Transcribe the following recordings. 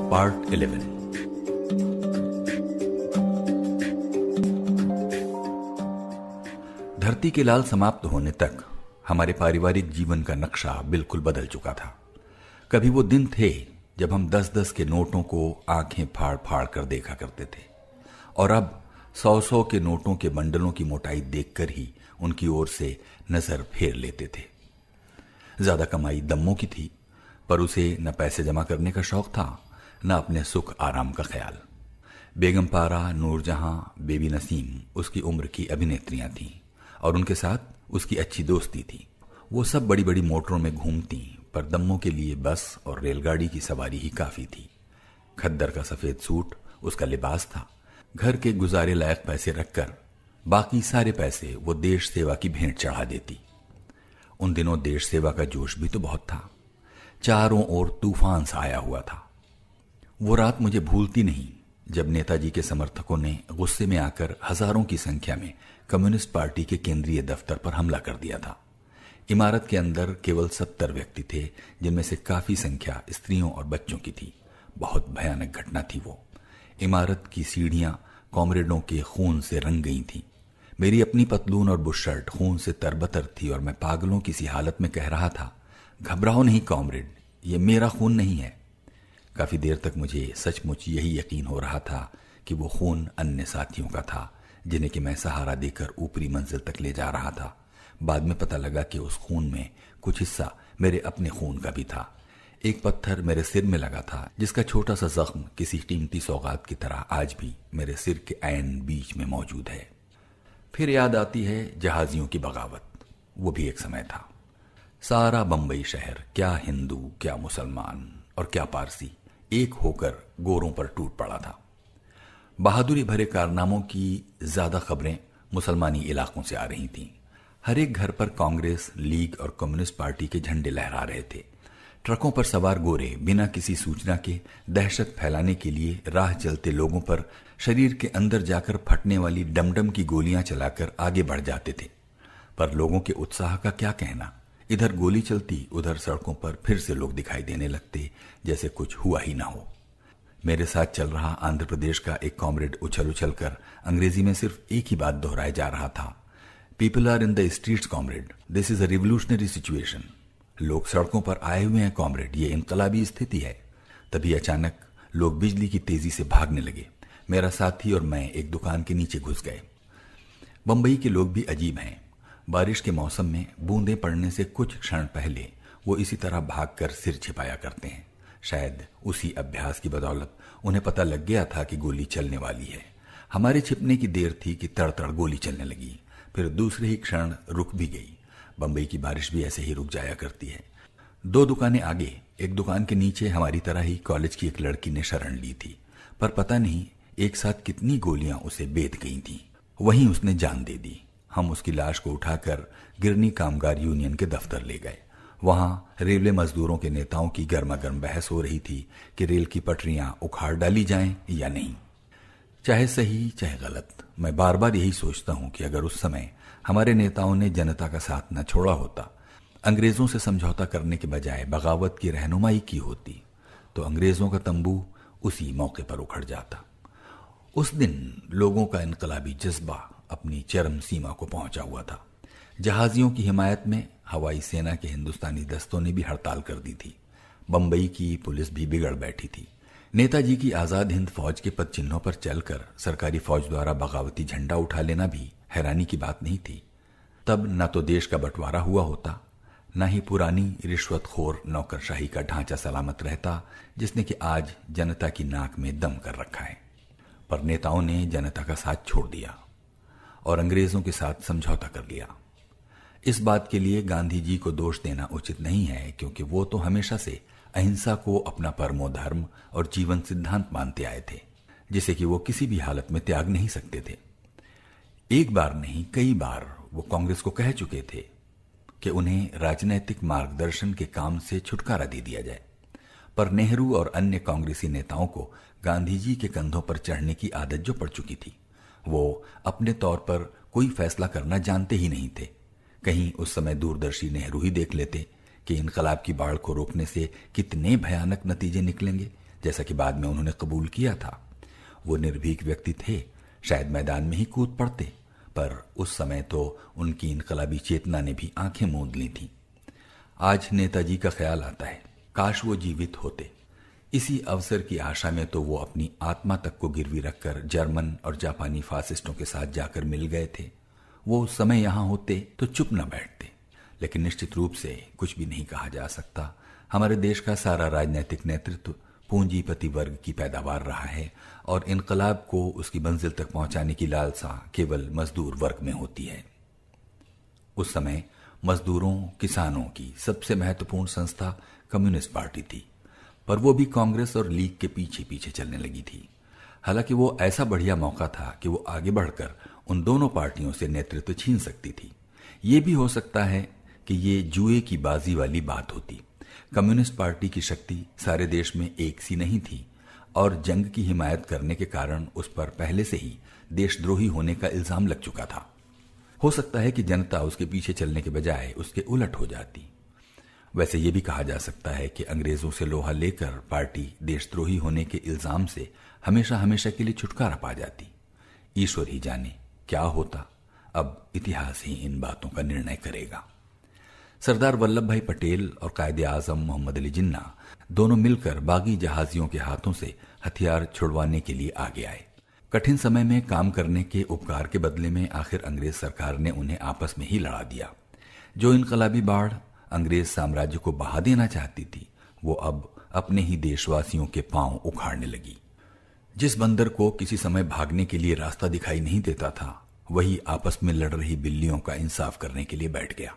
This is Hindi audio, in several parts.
पार्ट 11। धरती के लाल समाप्त होने तक हमारे पारिवारिक जीवन का नक्शा बिल्कुल बदल चुका था। कभी वो दिन थे जब हम 10-10 के नोटों को आंखें फाड़ फाड़ कर देखा करते थे, और अब 100-100 के नोटों के बंडलों की मोटाई देखकर ही उनकी ओर से नजर फेर लेते थे। ज्यादा कमाई दम्मों की थी, पर उसे न पैसे जमा करने का शौक था, न अपने सुख आराम का ख्याल। बेगम पारा, नूरजहां, बेबी नसीम उसकी उम्र की अभिनेत्रियां थीं, और उनके साथ उसकी अच्छी दोस्ती थी। वो सब बड़ी बड़ी मोटरों में घूमती, पर दम्मों के लिए बस और रेलगाड़ी की सवारी ही काफी थी। खद्दर का सफेद सूट उसका लिबास था। घर के गुजारे लायक पैसे रखकर बाकी सारे पैसे वो देश सेवा की भेंट चढ़ा देती। उन दिनों देश सेवा का जोश भी तो बहुत था। चारों ओर तूफान सा आया हुआ था। वो रात मुझे भूलती नहीं जब नेताजी के समर्थकों ने गुस्से में आकर हजारों की संख्या में कम्युनिस्ट पार्टी के केंद्रीय दफ्तर पर हमला कर दिया था। इमारत के अंदर केवल 70 व्यक्ति थे, जिनमें से काफी संख्या स्त्रियों और बच्चों की थी। बहुत भयानक घटना थी वो। इमारत की सीढ़ियां कॉमरेडों के खून से रंग गई थी। मेरी अपनी पतलून और बुशर्ट खून से तरबतर थी, और मैं पागलों की सी हालत में कह रहा था, घबराओ नहीं कॉमरेड, ये मेरा खून नहीं है। काफी देर तक मुझे सचमुच यही यकीन हो रहा था कि वो खून अन्य साथियों का था, जिन्हें कि मैं सहारा देकर ऊपरी मंजिल तक ले जा रहा था। बाद में पता लगा कि उस खून में कुछ हिस्सा मेरे अपने खून का भी था। एक पत्थर मेरे सिर में लगा था, जिसका छोटा सा जख्म किसी कीमती सौगात की तरह आज भी मेरे सिर के ऐन बीच में मौजूद है। फिर याद आती है जहाजियों की बगावत। वो भी एक समय था। सारा बंबई शहर, क्या हिंदू, क्या मुसलमान और क्या पारसी, एक होकर गोरों पर टूट पड़ा था। बहादुरी भरे कारनामों की ज्यादा खबरें मुसलमानी इलाकों से आ रही थीं। हर एक घर पर कांग्रेस, लीग और कम्युनिस्ट पार्टी के झंडे लहरा रहे थे। ट्रकों पर सवार गोरे बिना किसी सूचना के दहशत फैलाने के लिए राह चलते लोगों पर शरीर के अंदर जाकर फटने वाली डमडम की गोलियां चलाकर आगे बढ़ जाते थे। पर लोगों के उत्साह का क्या कहना। इधर गोली चलती, उधर सड़कों पर फिर से लोग दिखाई देने लगते, जैसे कुछ हुआ ही ना हो। मेरे साथ चल रहा आंध्र प्रदेश का एक कॉमरेड उछल उछल कर अंग्रेजी में सिर्फ एक ही बात दोहराए जा रहा था, people are in the streets comrade, this is a revolutionary situation. लोग सड़कों पर आए हुए हैं कॉमरेड, ये इनकलाबी स्थिति है। तभी अचानक लोग बिजली की तेजी से भागने लगे। मेरा साथी और मैं एक दुकान के नीचे घुस गए। बंबई के लोग भी अजीब हैं। बारिश के मौसम में बूंदें पड़ने से कुछ क्षण पहले वो इसी तरह भागकर सिर छिपाया करते हैं। शायद उसी अभ्यास की बदौलत उन्हें पता लग गया था कि गोली चलने वाली है। हमारे छिपने की देर थी कि तड़ गोली चलने लगी, फिर दूसरे ही क्षण रुक भी गई। बंबई की बारिश भी ऐसे ही रुक जाया करती है। 2 दुकानें आगे एक दुकान के नीचे हमारी तरह ही कॉलेज की एक लड़की ने शरण ली थी, पर पता नहीं एक साथ कितनी गोलियां उसे बेध गई थीं। वहीं उसने जान दे दी। हम उसकी लाश को उठाकर गिरनी कामगार यूनियन के दफ्तर ले गए। वहां रेलवे मजदूरों के नेताओं की गर्मागर्म बहस हो रही थी कि रेल की पटरियां उखाड़ डाली जाएं या नहीं। चाहे सही चाहे गलत, मैं बार बार यही सोचता हूं कि अगर उस समय हमारे नेताओं ने जनता का साथ न छोड़ा होता, अंग्रेजों से समझौता करने के बजाय बगावत की रहनुमाई की होती, तो अंग्रेजों का तंबू उसी मौके पर उखड़ जाता। उस दिन लोगों का इनकलाबी जज्बा अपनी चरम सीमा को पहुंचा हुआ था। जहाजियों की हिमायत में हवाई सेना के हिंदुस्तानी दस्तों ने भी हड़ताल कर दी थी। बंबई की पुलिस भी बिगड़ बैठी थी। नेताजी की आजाद हिंद फौज के पद चिन्हों पर चलकर सरकारी फौज द्वारा बगावती झंडा उठा लेना भी हैरानी की बात नहीं थी। तब न तो देश का बंटवारा हुआ होता, न ही पुरानी रिश्वतखोर नौकरशाही का ढांचा सलामत रहता, जिसने कि आज जनता की नाक में दम कर रखा है। पर नेताओं ने जनता का साथ छोड़ दिया और अंग्रेजों के साथ समझौता कर लिया। इस बात के लिए गांधी जी को दोष देना उचित नहीं है, क्योंकि वो तो हमेशा से अहिंसा को अपना परमो धर्म और जीवन सिद्धांत मानते आए थे, जिसे कि वो किसी भी हालत में त्याग नहीं सकते थे। एक बार नहीं, कई बार वो कांग्रेस को कह चुके थे कि उन्हें राजनैतिक मार्गदर्शन के काम से छुटकारा दे दिया जाए। पर नेहरू और अन्य कांग्रेसी नेताओं को गांधी जी के कंधों पर चढ़ने की आदत जो पड़ चुकी थी, वो अपने तौर पर कोई फैसला करना जानते ही नहीं थे। कहीं उस समय दूरदर्शी नेहरू ही देख लेते कि इनकलाब की बाढ़ को रोकने से कितने भयानक नतीजे निकलेंगे, जैसा कि बाद में उन्होंने कबूल किया था। वो निर्भीक व्यक्ति थे, शायद मैदान में ही कूद पड़ते, पर उस समय तो उनकी इनकलाबी चेतना ने भी आंखें मूंद ली थीं। आज नेताजी का ख्याल आता है, काश वो जीवित होते। इसी अवसर की आशा में तो वो अपनी आत्मा तक को गिरवी रखकर जर्मन और जापानी फासिस्टों के साथ जाकर मिल गए थे। वो उस समय यहां होते तो चुप न बैठते। लेकिन निश्चित रूप से कुछ भी नहीं कहा जा सकता। हमारे देश का सारा राजनीतिक नेतृत्व पूंजीपति वर्ग की पैदावार रहा है और इनकलाब को उसकी मंजिल तक पहुंचाने की लालसा केवल मजदूर वर्ग में होती है। उस समय मजदूरों, किसानों की सबसे महत्वपूर्ण संस्था कम्युनिस्ट पार्टी थी, पर वो भी कांग्रेस और लीग के पीछे पीछे चलने लगी थी। हालांकि वो ऐसा बढ़िया मौका था कि वो आगे बढ़कर उन दोनों पार्टियों से नेतृत्व छीन सकती थी। ये भी हो सकता है कि ये जुए की बाजी वाली बात होती। कम्युनिस्ट पार्टी की शक्ति सारे देश में एक सी नहीं थी और जंग की हिमायत करने के कारण उस पर पहले से ही देशद्रोही होने का इल्जाम लग चुका था। हो सकता है कि जनता उसके पीछे चलने के बजाय उसके उलट हो जाती। वैसे ये भी कहा जा सकता है कि अंग्रेजों से लोहा लेकर पार्टी देशद्रोही होने के इल्जाम से हमेशा हमेशा के लिए छुटकारा पा जाती। ईश्वर ही जाने क्या होता, अब इतिहास ही इन बातों का निर्णय करेगा। सरदार वल्लभ भाई पटेल और कायदे आजम मोहम्मद अली जिन्ना दोनों मिलकर बागी जहाजियों के हाथों से हथियार छुड़वाने के लिए आगे आए। कठिन समय में काम करने के उपकार के बदले में आखिर अंग्रेज सरकार ने उन्हें आपस में ही लड़ा दिया। जो इनकलाबी बाढ़ अंग्रेज साम्राज्य को बहा देना चाहती थी, वो अब अपने ही देशवासियों के पांव उखाड़ने लगी। जिस बंदर को किसी समय भागने के लिए रास्ता दिखाई नहीं देता था, वही आपस में लड़ रही बिल्लियों का इंसाफ करने के लिए बैठ गया।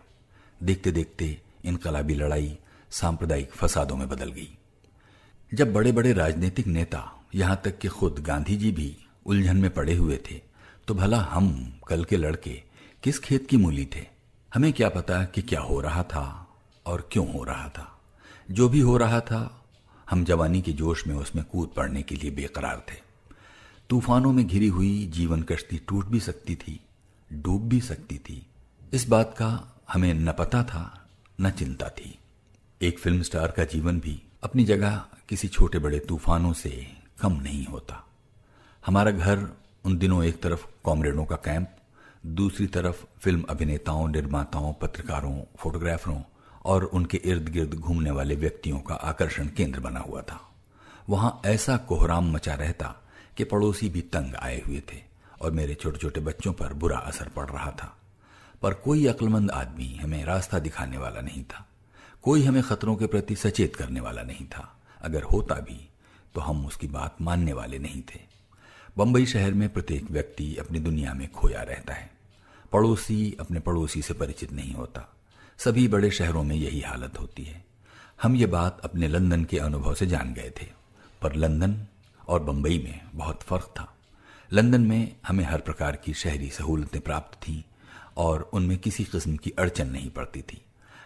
देखते देखते इनकलाबी लड़ाई सांप्रदायिक फसादों में बदल गई। जब बड़े बड़े राजनीतिक नेता, यहां तक कि खुद गांधी जी भी उलझन में पड़े हुए थे, तो भला हम कल के लड़के किस खेत की मूली थे? हमें क्या पता कि क्या हो रहा था और क्यों हो रहा था। जो भी हो रहा था, हम जवानी के जोश में उसमें कूद पड़ने के लिए बेकरार थे। तूफानों में घिरी हुई जीवन कश्ती टूट भी सकती थी, डूब भी सकती थी। इस बात का हमें न पता था न चिंता थी। एक फिल्म स्टार का जीवन भी अपनी जगह किसी छोटे बड़े तूफानों से कम नहीं होता। हमारा घर उन दिनों एक तरफ कॉमरेडों का कैंप, दूसरी तरफ फिल्म अभिनेताओं, निर्माताओं, पत्रकारों, फोटोग्राफरों और उनके इर्द गिर्द घूमने वाले व्यक्तियों का आकर्षण केंद्र बना हुआ था। वहां ऐसा कोहराम मचा रहता कि पड़ोसी भी तंग आए हुए थे और मेरे छोटे छोटे बच्चों पर बुरा असर पड़ रहा था। पर कोई अक्लमंद आदमी हमें रास्ता दिखाने वाला नहीं था। कोई हमें खतरों के प्रति सचेत करने वाला नहीं था। अगर होता भी तो हम उसकी बात मानने वाले नहीं थे। बंबई शहर में प्रत्येक व्यक्ति अपनी दुनिया में खोया रहता है। पड़ोसी अपने पड़ोसी से परिचित नहीं होता। सभी बड़े शहरों में यही हालत होती है। हम ये बात अपने लंदन के अनुभव से जान गए थे, पर लंदन और बंबई में बहुत फर्क था। लंदन में हमें हर प्रकार की शहरी सहूलतें प्राप्त थीं और उनमें किसी किस्म की अड़चन नहीं पड़ती थी।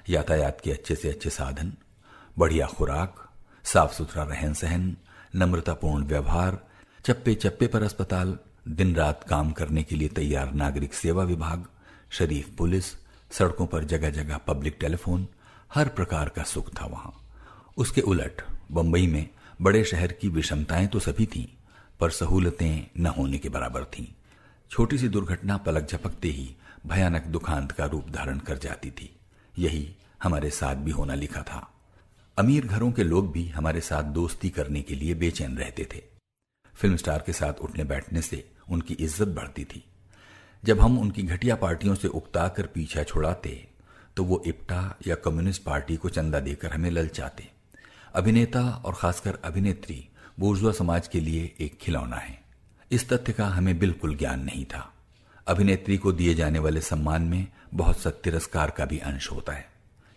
यातायात के अच्छे से अच्छे साधन, बढ़िया खुराक, साफ सुथरा रहन सहन, नम्रतापूर्ण व्यवहार, चप्पे चप्पे पर अस्पताल, दिन रात काम करने के लिए तैयार नागरिक सेवा विभाग, शरीफ पुलिस, सड़कों पर जगह जगह पब्लिक टेलीफोन, हर प्रकार का सुख था वहां। उसके उलट बंबई में बड़े शहर की विषमताएं तो सभी थीं, पर सहूलतें न होने के बराबर थीं। छोटी सी दुर्घटना पलक झपकते ही भयानक दुखांत का रूप धारण कर जाती थी। यही हमारे साथ भी होना लिखा था। अमीर घरों के लोग भी हमारे साथ दोस्ती करने के लिए बेचैन रहते थे। फिल्म स्टार के साथ उठने बैठने से उनकी इज्जत बढ़ती थी। जब हम उनकी घटिया पार्टियों से उकता कर पीछा छुड़ाते तो वो इप्टा या कम्युनिस्ट पार्टी को चंदा देकर हमें ललचाते। अभिनेता और खासकर अभिनेत्री बूर्जुआ समाज के लिए एक खिलौना है। इस तथ्य का हमें बिल्कुल ज्ञान नहीं था। अभिनेत्री को दिए जाने वाले सम्मान में बहुत सा तिरस्कार का भी अंश होता है,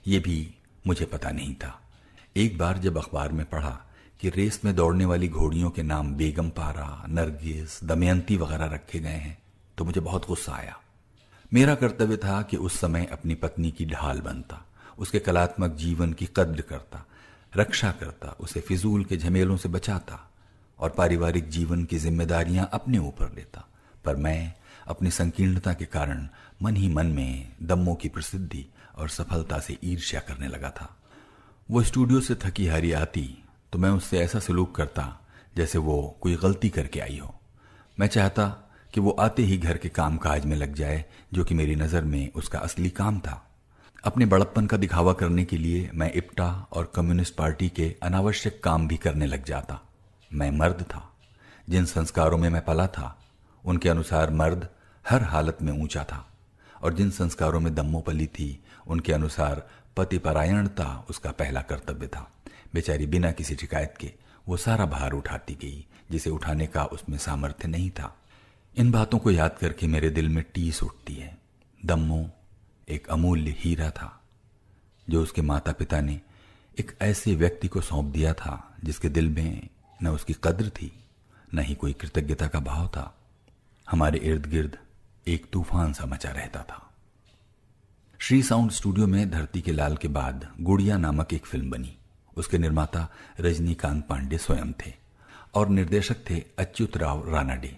ये भी मुझे पता नहीं था। एक बार जब अखबार में पढ़ा कि रेस में दौड़ने वाली घोड़ियों के नाम बेगम पारा, नरगिस, दमयंती वगैरह रखे गए हैं, तो मुझे बहुत गुस्सा आया। मेरा कर्तव्य था कि उस समय अपनी पत्नी की ढाल बनता, उसके कलात्मक जीवन की कद्र करता, रक्षा करता, उसे फिजूल के झमेलों से बचाता और पारिवारिक जीवन की जिम्मेदारियां अपने ऊपर लेता। पर मैं अपनी संकीर्णता के कारण मन ही मन में दम्मों की प्रसिद्धि और सफलता से ईर्ष्या करने लगा था। वो स्टूडियो से थकी हारी आती तो मैं उससे ऐसा सलूक करता जैसे वो कोई गलती करके आई हो। मैं चाहता कि वो आते ही घर के काम काज में लग जाए, जो कि मेरी नज़र में उसका असली काम था। अपने बड़प्पन का दिखावा करने के लिए मैं इप्टा और कम्युनिस्ट पार्टी के अनावश्यक काम भी करने लग जाता। मैं मर्द था। जिन संस्कारों में मैं पला था उनके अनुसार मर्द हर हालत में ऊंचा था, और जिन संस्कारों में दम्मो पली थी उनके अनुसार पतिपरायणता उसका पहला कर्तव्य था। बेचारी बिना किसी शिकायत के वो सारा भार उठाती गई जिसे उठाने का उसमें सामर्थ्य नहीं था। इन बातों को याद करके मेरे दिल में टीस उठती है। दम्मो एक अमूल्य हीरा था जो उसके माता पिता ने एक ऐसे व्यक्ति को सौंप दिया था जिसके दिल में न उसकी कद्र थी न ही कोई कृतज्ञता का भाव था। हमारे इर्द गिर्द एक तूफान सा मचा रहता था। श्री साउंड स्टूडियो में धरती के लाल के बाद गुड़िया नामक एक फिल्म बनी। उसके निर्माता रजनीकांत पांडे स्वयं थे और निर्देशक थे अच्युत राव रानाडे,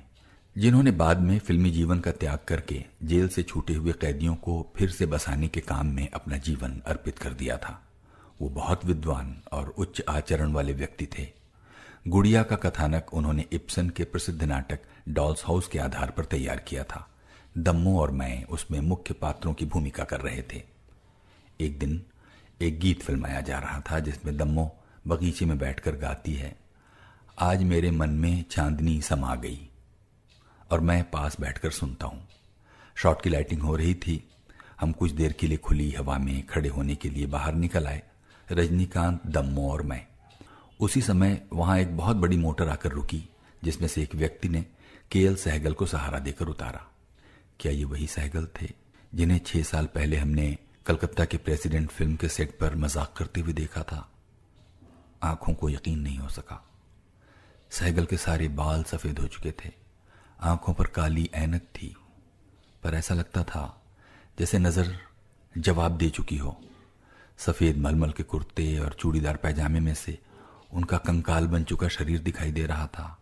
जिन्होंने बाद में फिल्मी जीवन का त्याग करके जेल से छूटे हुए कैदियों को फिर से बसाने के काम में अपना जीवन अर्पित कर दिया था। वो बहुत विद्वान और उच्च आचरण वाले व्यक्ति थे। गुड़िया का कथानक उन्होंने इब्सन के प्रसिद्ध नाटक डॉल्स हाउस के आधार पर तैयार किया था। दम्मो और मैं उसमें मुख्य पात्रों की भूमिका कर रहे थे। एक दिन एक गीत फिल्माया जा रहा था जिसमें दम्मो बगीचे में बैठकर गाती है, आज मेरे मन में चांदनी समा गई, और मैं पास बैठकर सुनता हूं। शॉट की लाइटिंग हो रही थी। हम कुछ देर के लिए खुली हवा में खड़े होने के लिए बाहर निकल आए, रजनीकांत, दम्मो और मैं। उसी समय वहां एक बहुत बड़ी मोटर आकर रुकी जिसमें से एक व्यक्ति ने केएल सहगल को सहारा देकर उतारा। क्या ये वही सहगल थे जिन्हें 6 साल पहले हमने कलकत्ता के प्रेसिडेंट फिल्म के सेट पर मजाक करते हुए देखा था? आंखों को यकीन नहीं हो सका। सहगल के सारे बाल सफेद हो चुके थे, आंखों पर काली ऐनक थी, पर ऐसा लगता था जैसे नजर जवाब दे चुकी हो। सफेद मलमल के कुर्ते और चूड़ीदार पैजामे में से उनका कंकाल बन चुका शरीर दिखाई दे रहा था।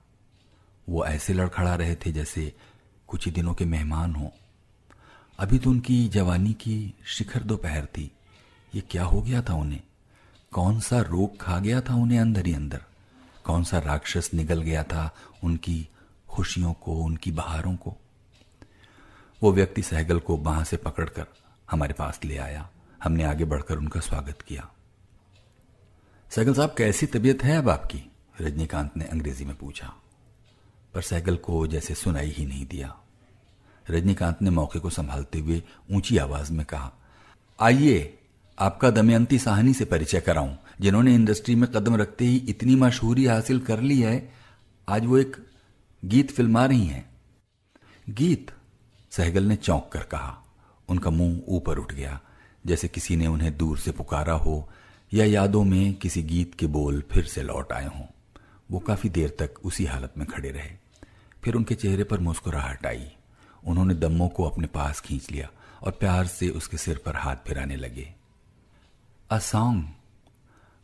वो ऐसे लड़खड़ा रहे थे जैसे कुछ ही दिनों के मेहमान हों। अभी तो उनकी जवानी की शिखर दोपहर थी। ये क्या हो गया था उन्हें? कौन सा रोग खा गया था उन्हें अंदर ही अंदर? कौन सा राक्षस निगल गया था उनकी खुशियों को, उनकी बहारों को? वो व्यक्ति सहगल को बांह से पकड़कर हमारे पास ले आया। हमने आगे बढ़कर उनका स्वागत किया। सहगल साहब, कैसी तबीयत है अब आपकी? रजनीकांत ने अंग्रेजी में पूछा, पर सहगल को जैसे सुनाई ही नहीं दिया। रजनीकांत ने मौके को संभालते हुए ऊंची आवाज में कहा, आइए आपका दमयंती साहनी से परिचय कराऊं, जिन्होंने इंडस्ट्री में कदम रखते ही इतनी मशहूरी हासिल कर ली है। आज वो एक गीत फिल्मा रही हैं। गीत? सहगल ने चौंक कर कहा। उनका मुंह ऊपर उठ गया जैसे किसी ने उन्हें दूर से पुकारा हो या यादों में किसी गीत के बोल फिर से लौट आए हों। वो काफी देर तक उसी हालत में खड़े रहे। फिर उनके चेहरे पर मुस्कुराहट आई। उन्होंने दम्मो को अपने पास खींच लिया और प्यार से उसके सिर पर हाथ फिराने लगे। A song?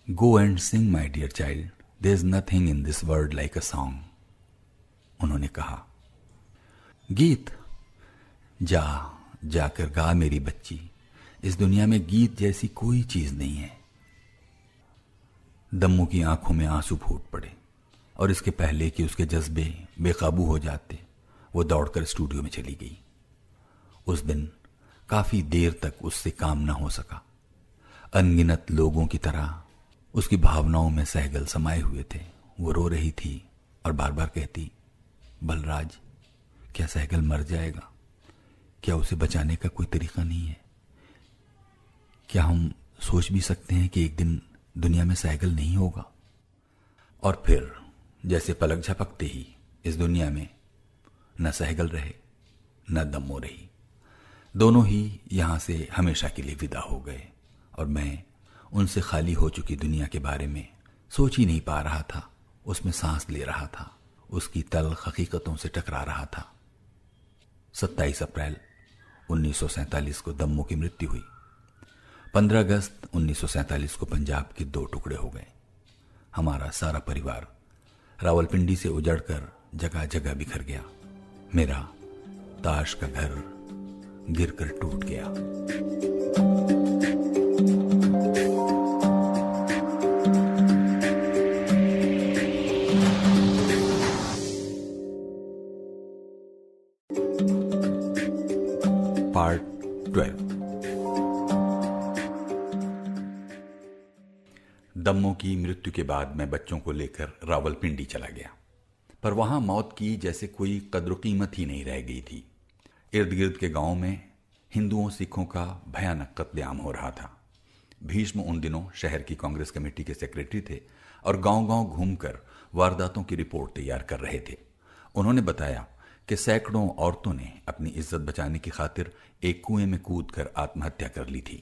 Go and sing my dear child, there is nothing in this world like a song, उन्होंने कहा। गीत? जाकर गा मेरी बच्ची, इस दुनिया में गीत जैसी कोई चीज नहीं है। दम्मो की आंखों में आंसू फूट पड़े और इसके पहले कि उसके जज्बे बेकाबू हो जाते वो दौड़कर स्टूडियो में चली गई। उस दिन काफी देर तक उससे काम न हो सका। अनगिनत लोगों की तरह उसकी भावनाओं में सहगल समाये हुए थे। वो रो रही थी और बार बार कहती, बलराज, क्या सहगल मर जाएगा? क्या उसे बचाने का कोई तरीका नहीं है? क्या हम सोच भी सकते हैं कि एक दिन दुनिया में सहगल नहीं होगा? और फिर जैसे पलक झपकते ही इस दुनिया में न सहगल रहे न दम्मो रही। दोनों ही यहां से हमेशा के लिए विदा हो गए और मैं उनसे खाली हो चुकी दुनिया के बारे में सोच ही नहीं पा रहा था। उसमें सांस ले रहा था, उसकी तल्ख हकीकतों से टकरा रहा था। 27 अप्रैल 1947 को दम्मो की मृत्यु हुई। 15 अगस्त 1947 को पंजाब के 2 टुकड़े हो गए। हमारा सारा परिवार रावलपिंडी से उजड़कर जगह जगह बिखर गया। मेरा ताश का घर गिरकर टूट गया। 12। दम्मो की मृत्यु के बाद मैं बच्चों को लेकर रावलपिंडी चला गया, पर वहां मौत की जैसे कोई कद्र कीमत ही नहीं रह गई थी। इर्द गिर्द के गांव में हिंदुओं सिखों का भयानक कत्लेआम हो रहा था। भीष्म उन दिनों शहर की कांग्रेस कमेटी के सेक्रेटरी थे और गांव-गांव घूमकर वारदातों की रिपोर्ट तैयार कर रहे थे। उन्होंने बताया कि सैकड़ों औरतों ने अपनी इज्जत बचाने की खातिर एक कुएं में कूदकर आत्महत्या कर ली थी।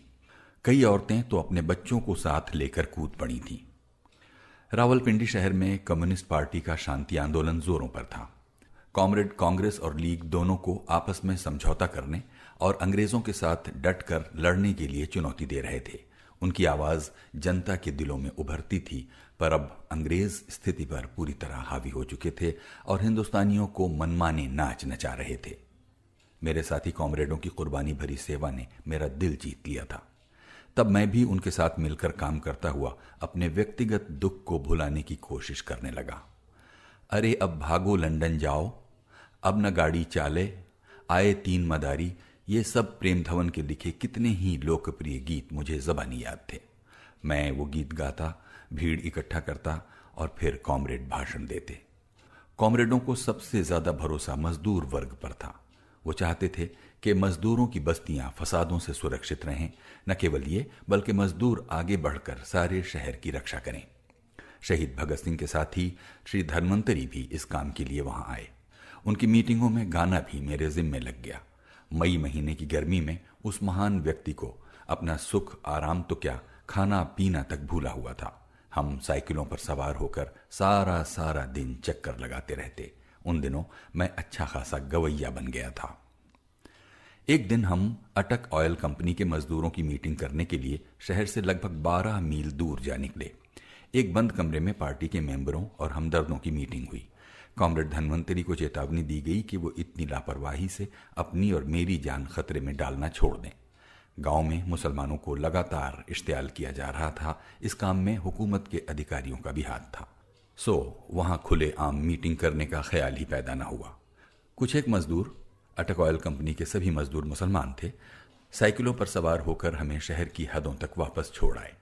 कई औरतें तो अपने बच्चों को साथ लेकर कूद पड़ी थीं। रावलपिंडी शहर में कम्युनिस्ट पार्टी का शांति आंदोलन जोरों पर था। कॉमरेड कांग्रेस और लीग दोनों को आपस में समझौता करने और अंग्रेजों के साथ डटकर लड़ने के लिए चुनौती दे रहे थे। उनकी आवाज जनता के दिलों में उभरती थी, पर अब अंग्रेज स्थिति पर पूरी तरह हावी हो चुके थे और हिंदुस्तानियों को मनमाने नाच नचा रहे थे। मेरे साथी कॉमरेडों की कुर्बानी भरी सेवा ने मेरा दिल जीत लिया था। तब मैं भी उनके साथ मिलकर काम करता हुआ अपने व्यक्तिगत दुख को भुलाने की कोशिश करने लगा। अरे अब भागो लंदन जाओ, अब न गाड़ी चाले, आए तीन मदारी, ये सब प्रेम धवन के लिखे कितने ही लोकप्रिय गीत मुझे ज़बानी याद थे। मैं वो गीत गाता, भीड़ इकट्ठा करता और फिर कॉमरेड भाषण देते। कॉमरेडों को सबसे ज्यादा भरोसा मजदूर वर्ग पर था। वो चाहते थे कि मजदूरों की बस्तियां फसादों से सुरक्षित रहें। न केवल ये, बल्कि मजदूर आगे बढ़कर सारे शहर की रक्षा करें। शहीद भगत सिंह के साथ ही श्री धन्वंतरी भी इस काम के लिए वहां आए। उनकी मीटिंगों में गाना भी मेरे जिम्मे लग गया। मई महीने की गर्मी में उस महान व्यक्ति को अपना सुख आराम तो क्या, खाना पीना तक भूला हुआ था। हम साइकिलों पर सवार होकर सारा दिन चक्कर लगाते रहते। उन दिनों मैं अच्छा खासा गवैया बन गया था। एक दिन हम अटक ऑयल कंपनी के मजदूरों की मीटिंग करने के लिए शहर से लगभग 12 मील दूर जा निकले। एक बंद कमरे में पार्टी के मेंबरों और हमदर्दों की मीटिंग हुई। कॉमरेड धन्वंतरी को चेतावनी दी गई कि वो इतनी लापरवाही से अपनी और मेरी जान खतरे में डालना छोड़ दें। गांव में मुसलमानों को लगातार इश्तियाल किया जा रहा था। इस काम में हुकूमत के अधिकारियों का भी हाथ था। सो वहां खुले आम मीटिंग करने का ख्याल ही पैदा न हुआ। कुछ एक मजदूर, अटक ऑयल कंपनी के सभी मजदूर मुसलमान थे, साइकिलों पर सवार होकर हमें शहर की हदों तक वापस छोड़ आए।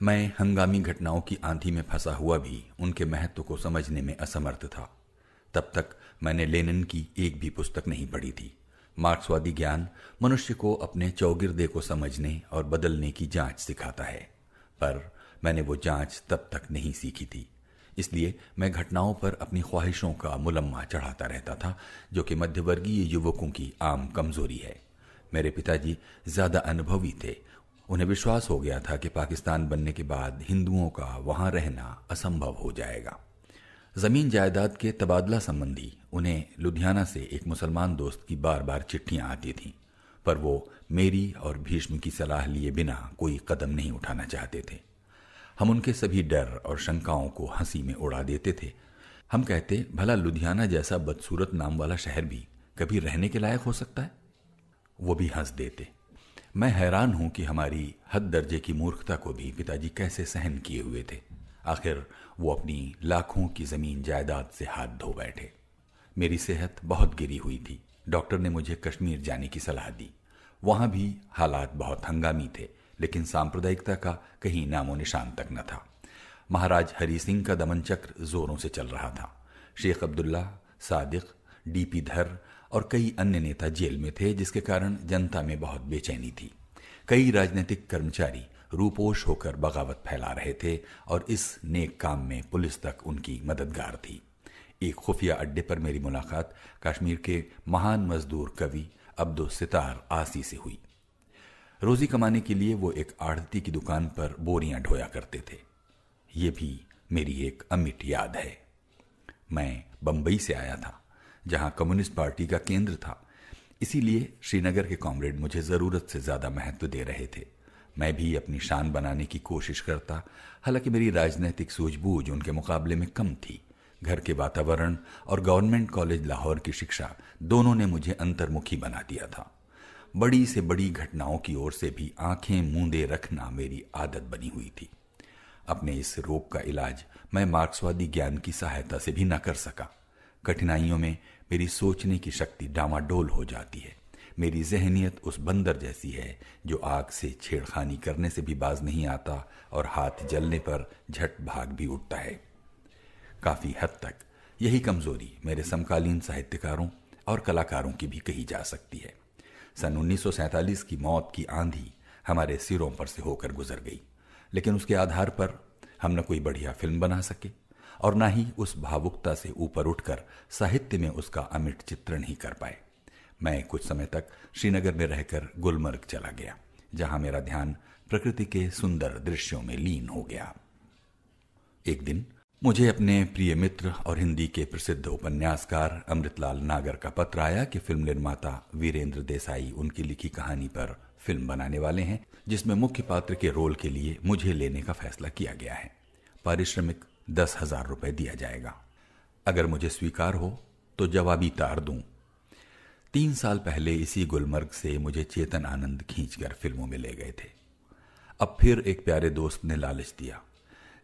मैं हंगामी घटनाओं की आंधी में फंसा हुआ भी उनके महत्व को समझने में असमर्थ था। तब तक मैंने लेनिन की एक भी पुस्तक नहीं पढ़ी थी। मार्क्सवादी ज्ञान मनुष्य को अपने चौगिर्दे को समझने और बदलने की जांच सिखाता है, पर मैंने वो जांच तब तक नहीं सीखी थी। इसलिए मैं घटनाओं पर अपनी ख्वाहिशों का मुलम्मा चढ़ाता रहता था, जो कि मध्यवर्गीय युवकों की आम कमजोरी है। मेरे पिताजी ज्यादा अनुभवी थे। उन्हें विश्वास हो गया था कि पाकिस्तान बनने के बाद हिंदुओं का वहां रहना असंभव हो जाएगा। जमीन जायदाद के तबादला संबंधी उन्हें लुधियाना से एक मुसलमान दोस्त की बार बार चिट्ठियां आती थीं, पर वो मेरी और भीष्म की सलाह लिए बिना कोई कदम नहीं उठाना चाहते थे। हम उनके सभी डर और शंकाओं को हंसी में उड़ा देते थे। हम कहते, भला लुधियाना जैसा बदसूरत नाम वाला शहर भी कभी रहने के लायक हो सकता है? वो भी हंस देते। मैं हैरान हूं कि हमारी हद दर्जे की मूर्खता को भी पिताजी कैसे सहन किए हुए थे। आखिर वो अपनी लाखों की जमीन जायदाद से हाथ धो बैठे। मेरी सेहत बहुत गिरी हुई थी। डॉक्टर ने मुझे कश्मीर जाने की सलाह दी। वहां भी हालात बहुत हंगामी थे, लेकिन सांप्रदायिकता का कहीं नामो निशान तक न था। महाराज हरि सिंह का दमन चक्र जोरों से चल रहा था। शेख अब्दुल्ला, सादिक, डीपी धर और कई अन्य नेता जेल में थे, जिसके कारण जनता में बहुत बेचैनी थी। कई राजनीतिक कर्मचारी रूपोश होकर बगावत फैला रहे थे और इस नेक काम में पुलिस तक उनकी मददगार थी। एक खुफिया अड्डे पर मेरी मुलाकात कश्मीर के महान मजदूर कवि अब्दुल सितार आसी से हुई। रोजी कमाने के लिए वो एक आढ़ती की दुकान पर बोरियां ढोया करते थे। ये भी मेरी एक अमिट याद है। मैं बंबई से आया था, जहां कम्युनिस्ट पार्टी का केंद्र था। इसीलिए श्रीनगर के कॉमरेड मुझे जरूरत से ज्यादा महत्व दे रहे थे। मैं भी अपनी शान बनाने की कोशिश करता, हालांकि मेरी राजनीतिक सूझबूझ उनके मुकाबले में कम थी। घर के वातावरण और गवर्नमेंट कॉलेज लाहौर की शिक्षा दोनों ने मुझे अंतर्मुखी बना दिया था। बड़ी से बड़ी घटनाओं की ओर से भी आंखें मूंदे रखना मेरी आदत बनी हुई थी। अपने इस रोग का इलाज मैं मार्क्सवादी ज्ञान की सहायता से भी न कर सका। कठिनाइयों में मेरी सोचने की शक्ति डामाडोल हो जाती है। मेरी जहनियत उस बंदर जैसी है जो आग से छेड़खानी करने से भी बाज नहीं आता और हाथ जलने पर झट भाग भी उठता है। काफी हद तक यही कमजोरी मेरे समकालीन साहित्यकारों और कलाकारों की भी कही जा सकती है। सन 1947 की मौत की आंधी हमारे सिरों पर से होकर गुजर गई, लेकिन उसके आधार पर हम न कोई बढ़िया फिल्म बना सके और न ही उस भावुकता से ऊपर उठकर साहित्य में उसका अमिट चित्रण ही कर पाए। मैं कुछ समय तक श्रीनगर में रहकर गुलमर्ग चला गया, जहां मेरा ध्यान प्रकृति के सुंदर दृश्यों में लीन हो गया। एक दिन मुझे अपने प्रिय मित्र और हिंदी के प्रसिद्ध उपन्यासकार अमृतलाल नागर का पत्र आया कि फिल्म निर्माता वीरेंद्र देसाई उनकी लिखी कहानी पर फिल्म बनाने वाले हैं, जिसमें मुख्य पात्र के रोल के लिए मुझे लेने का फैसला किया गया है। पारिश्रमिक 10,000 रुपए दिया जाएगा। अगर मुझे स्वीकार हो तो जवाबी तार दूं। 3 साल पहले इसी गुलमर्ग से मुझे चेतन आनंद खींचकर फिल्मों में ले गए थे। अब फिर एक प्यारे दोस्त ने लालच दिया।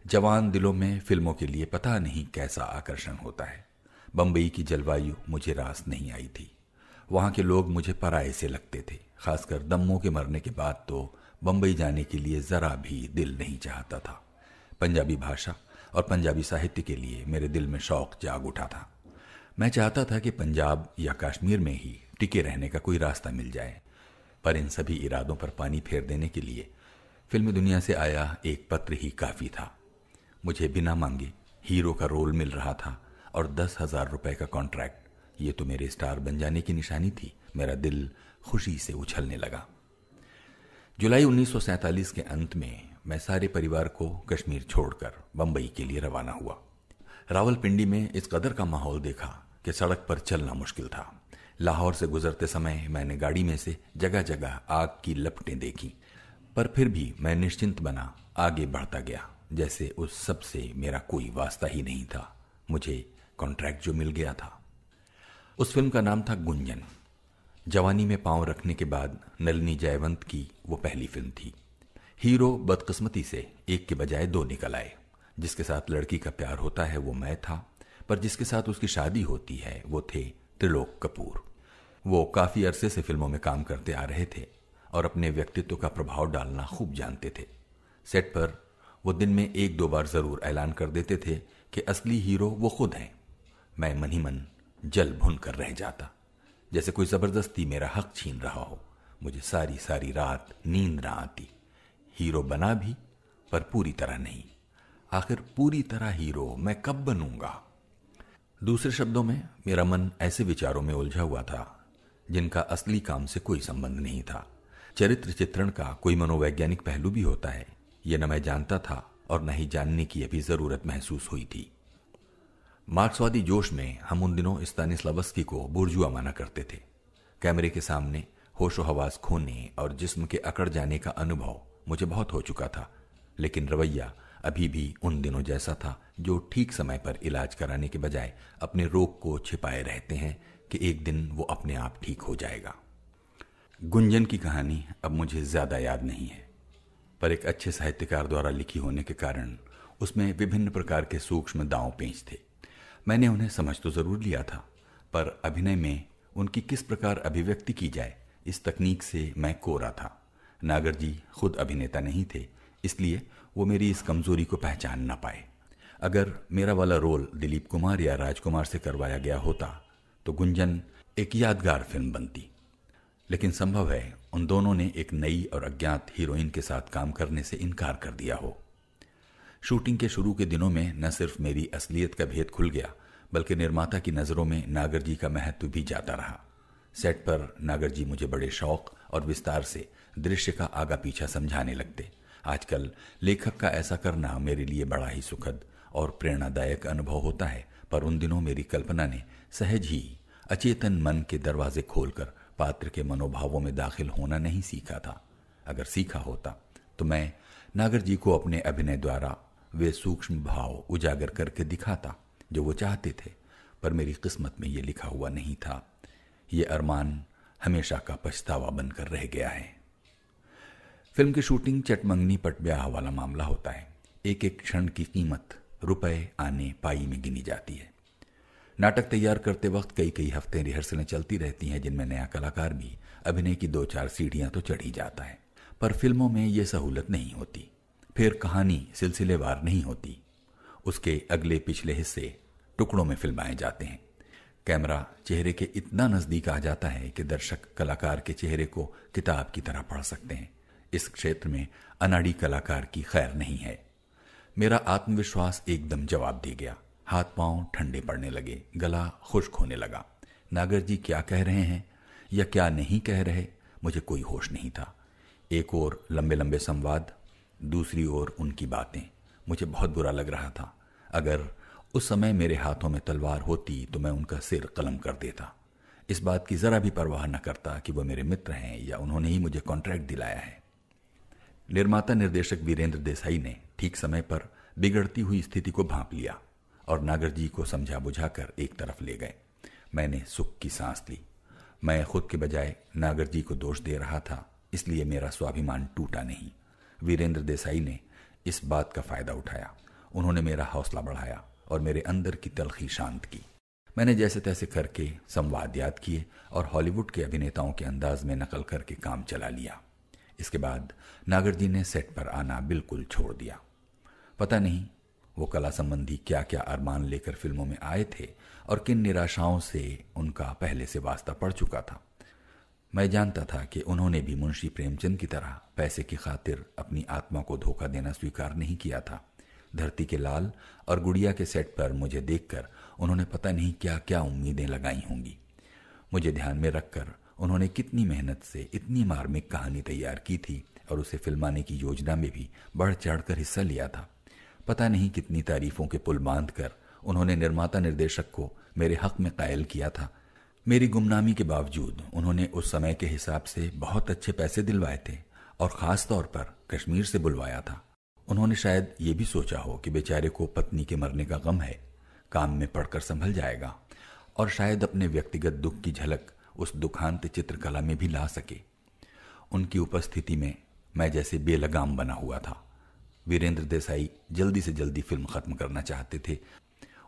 जवान दिलों में फिल्मों के लिए पता नहीं कैसा आकर्षण होता है। बंबई की जलवायु मुझे रास नहीं आई थी। वहां के लोग मुझे पराये से लगते थे। खासकर दम्मों के मरने के बाद तो बंबई जाने के लिए जरा भी दिल नहीं चाहता था। पंजाबी भाषा और पंजाबी साहित्य के लिए मेरे दिल में शौक जाग उठा था। मैं चाहता था कि पंजाब या कश्मीर में ही टिके रहने का कोई रास्ता मिल जाए, पर इन सभी इरादों पर पानी फेर देने के लिए फिल्म दुनिया से आया एक पत्र ही काफी था। मुझे बिना मांगे हीरो का रोल मिल रहा था और 10,000 रुपए का कॉन्ट्रैक्ट। ये तो मेरे स्टार बन जाने की निशानी थी। मेरा दिल खुशी से उछलने लगा। जुलाई 1947 के अंत में मैं सारे परिवार को कश्मीर छोड़कर बंबई के लिए रवाना हुआ। रावलपिंडी में इस कदर का माहौल देखा कि सड़क पर चलना मुश्किल था। लाहौर से गुजरते समय मैंने गाड़ी में से जगह जगह आग की लपटें देखी, पर फिर भी मैं निश्चिंत बना आगे बढ़ता गया, जैसे उस सब से मेरा कोई वास्ता ही नहीं था। मुझे कॉन्ट्रैक्ट जो मिल गया था। उस फिल्म का नाम था गुंजन। जवानी में पांव रखने के बाद नलिनी जयवंत की वो पहली फिल्म थी। हीरो बदकिस्मती से एक के बजाय 2 निकल आए। जिसके साथ लड़की का प्यार होता है वो मैं था, पर जिसके साथ उसकी शादी होती है वो थे त्रिलोक कपूर। वो काफी अरसे से फिल्मों में काम करते आ रहे थे और अपने व्यक्तित्व का प्रभाव डालना खूब जानते थे। सेट पर वो दिन में 1-2 बार जरूर ऐलान कर देते थे कि असली हीरो वो खुद हैं। मैं मन ही मन जल भुन कर रह जाता, जैसे कोई जबरदस्ती मेरा हक छीन रहा हो। मुझे सारी सारी रात नींद ना आती। हीरो बना भी, पर पूरी तरह नहीं। आखिर पूरी तरह हीरो मैं कब बनूंगा? दूसरे शब्दों में मेरा मन ऐसे विचारों में उलझा हुआ था जिनका असली काम से कोई संबंध नहीं था। चरित्र चित्रण का कोई मनोवैज्ञानिक पहलू भी होता है, यह न मैं जानता था और न ही जानने की अभी जरूरत महसूस हुई थी। मार्क्सवादी जोश में हम उन दिनों स्तानिस्लावस्की को बुर्जुआ माना करते थे। कैमरे के सामने होशो हवास खोने और जिस्म के अकड़ जाने का अनुभव मुझे बहुत हो चुका था, लेकिन रवैया अभी भी उन दिनों जैसा था जो ठीक समय पर इलाज कराने के बजाय अपने रोग को छिपाए रहते हैं कि एक दिन वो अपने आप ठीक हो जाएगा। गुंजन की कहानी अब मुझे ज्यादा याद नहीं है, पर एक अच्छे साहित्यकार द्वारा लिखी होने के कारण उसमें विभिन्न प्रकार के सूक्ष्म दांव पेंच थे। मैंने उन्हें समझ तो जरूर लिया था, पर अभिनय में उनकी किस प्रकार अभिव्यक्ति की जाए इस तकनीक से मैं कोरा था। नागर जी खुद अभिनेता नहीं थे, इसलिए वो मेरी इस कमजोरी को पहचान न पाए। अगर मेरा वाला रोल दिलीप कुमार या राजकुमार से करवाया गया होता तो गुंजन एक यादगार फिल्म बनती, लेकिन संभव है उन दोनों ने एक नई और अज्ञात हीरोइन के साथ काम करने से इनकार कर दिया हो। शूटिंग के शुरू के दिनों में न सिर्फ मेरी असलियत का भेद खुल गया, बल्कि निर्माता की नजरों में नागर जी का महत्व भी जाता रहा। सेट पर नागर जी मुझे बड़े शौक और विस्तार से दृश्य का आगा पीछा समझाने लगते। आजकल लेखक का ऐसा करना मेरे लिए बड़ा ही सुखद और प्रेरणादायक अनुभव होता है, पर उन दिनों मेरी कल्पना ने सहज ही अचेतन मन के दरवाजे खोलकर पात्र के मनोभावों में दाखिल होना नहीं सीखा था। अगर सीखा होता तो मैं नागर जी को अपने अभिनय द्वारा वे सूक्ष्म भाव उजागर करके दिखाता जो वो चाहते थे, पर मेरी किस्मत में ये लिखा हुआ नहीं था। ये अरमान हमेशा का पछतावा बनकर रह गया है। फिल्म की शूटिंग चटमंगनी पटब्याह वाला मामला होता है। एक एक क्षण की कीमत रुपए आने पाई में गिनी जाती है। नाटक तैयार करते वक्त कई कई हफ्ते रिहर्सलें चलती रहती हैं, जिनमें नया कलाकार भी अभिनय की 2-4 सीढ़ियां तो चढ़ ही जाता है। पर फिल्मों में ये सहूलत नहीं होती। फिर कहानी सिलसिलेवार नहीं होती, उसके अगले पिछले हिस्से टुकड़ों में फिल्माए जाते हैं। कैमरा चेहरे के इतना नजदीक आ जाता है कि दर्शक कलाकार के चेहरे को किताब की तरह पढ़ सकते हैं। इस क्षेत्र में अनाड़ी कलाकार की खैर नहीं है। मेरा आत्मविश्वास एकदम जवाब दे गया। हाथ पांव ठंडे पड़ने लगे, गला खुश्क होने लगा। नागर जी क्या कह रहे हैं या क्या नहीं कह रहे, मुझे कोई होश नहीं था। एक ओर लंबे लंबे संवाद, दूसरी ओर उनकी बातें। मुझे बहुत बुरा लग रहा था। अगर उस समय मेरे हाथों में तलवार होती तो मैं उनका सिर कलम कर देता। इस बात की जरा भी परवाह न करता कि वो मेरे मित्र हैं या उन्होंने ही मुझे कॉन्ट्रैक्ट दिलाया है। निर्माता निर्देशक वीरेंद्र देसाई ने ठीक समय पर बिगड़ती हुई स्थिति को भांप लिया और नागर जी को समझा बुझाकर एक तरफ ले गए। मैंने सुख की सांस ली। मैं खुद के बजाय नागर जी को दोष दे रहा था, इसलिए मेरा स्वाभिमान टूटा नहीं। वीरेंद्र देसाई ने इस बात का फायदा उठाया। उन्होंने मेरा हौसला बढ़ाया और मेरे अंदर की तलखी शांत की। मैंने जैसे तैसे करके संवाद याद किए और हॉलीवुड के अभिनेताओं के अंदाज में नकल करके काम चला लिया। इसके बाद नागर जी ने सेट पर आना बिल्कुल छोड़ दिया। पता नहीं वो कला संबंधी क्या क्या अरमान लेकर फिल्मों में आए थे और किन निराशाओं से उनका पहले से वास्ता पड़ चुका था। मैं जानता था कि उन्होंने भी मुंशी प्रेमचंद की तरह पैसे की खातिर अपनी आत्मा को धोखा देना स्वीकार नहीं किया था। धरती के लाल और गुड़िया के सेट पर मुझे देखकर उन्होंने पता नहीं क्या क्या उम्मीदें लगाई होंगी। मुझे ध्यान में रखकर उन्होंने कितनी मेहनत से इतनी मार्मिक कहानी तैयार की थी और उसे फिल्माने की योजना में भी बढ़ चढ़कर हिस्सा लिया था। पता नहीं कितनी तारीफों के पुल बांधकर उन्होंने निर्माता निर्देशक को मेरे हक में कायल किया था। मेरी गुमनामी के बावजूद उन्होंने उस समय के हिसाब से बहुत अच्छे पैसे दिलवाए थे और खास तौर पर कश्मीर से बुलवाया था। उन्होंने शायद ये भी सोचा हो कि बेचारे को पत्नी के मरने का गम है, काम में पड़कर संभल जाएगा और शायद अपने व्यक्तिगत दुख की झलक उस दुखांत चित्रकला में भी ला सके। उनकी उपस्थिति में मैं जैसे बेलगाम बना हुआ था। वीरेंद्र देसाई जल्दी से जल्दी फिल्म खत्म करना चाहते थे।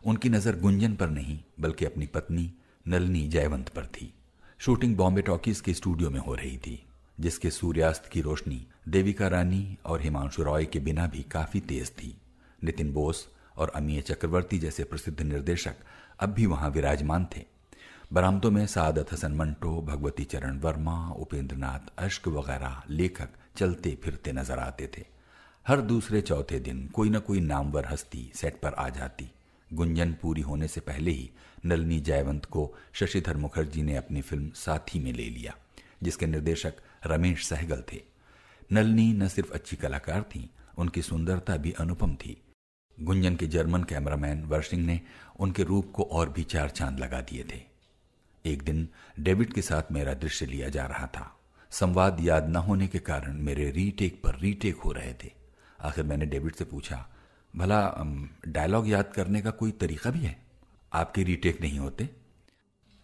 उनकी नज़र गुंजन पर नहीं बल्कि अपनी पत्नी नलिनी जयवंत पर थी। शूटिंग बॉम्बे टॉकीज के स्टूडियो में हो रही थी, जिसके सूर्यास्त की रोशनी देविका रानी और हिमांशु रॉय के बिना भी काफी तेज थी। नितिन बोस और अमीय चक्रवर्ती जैसे प्रसिद्ध निर्देशक अब भी वहां विराजमान थे। बरामदों में सादत हसन मंटो, भगवती चरण वर्मा, उपेंद्र नाथ अश्क वगैरह लेखक चलते फिरते नजर आते थे। हर दूसरे चौथे दिन कोई न कोई नामवर हस्ती सेट पर आ जाती। गुंजन पूरी होने से पहले ही नलिनी जयवंत को शशिधर मुखर्जी ने अपनी फिल्म साथी में ले लिया, जिसके निर्देशक रमेश सहगल थे। नलिनी न सिर्फ अच्छी कलाकार थीं, उनकी सुंदरता भी अनुपम थी। गुंजन के जर्मन कैमरामैन वर्शिंग ने उनके रूप को और भी 4 चांद लगा दिए थे। एक दिन डेविड के साथ मेरा दृश्य लिया जा रहा था। संवाद याद न होने के कारण मेरे रीटेक पर रीटेक हो रहे थे। आखिर मैंने डेविड से पूछा, भला डायलॉग याद करने का कोई तरीका भी है? आपके रीटेक नहीं होते?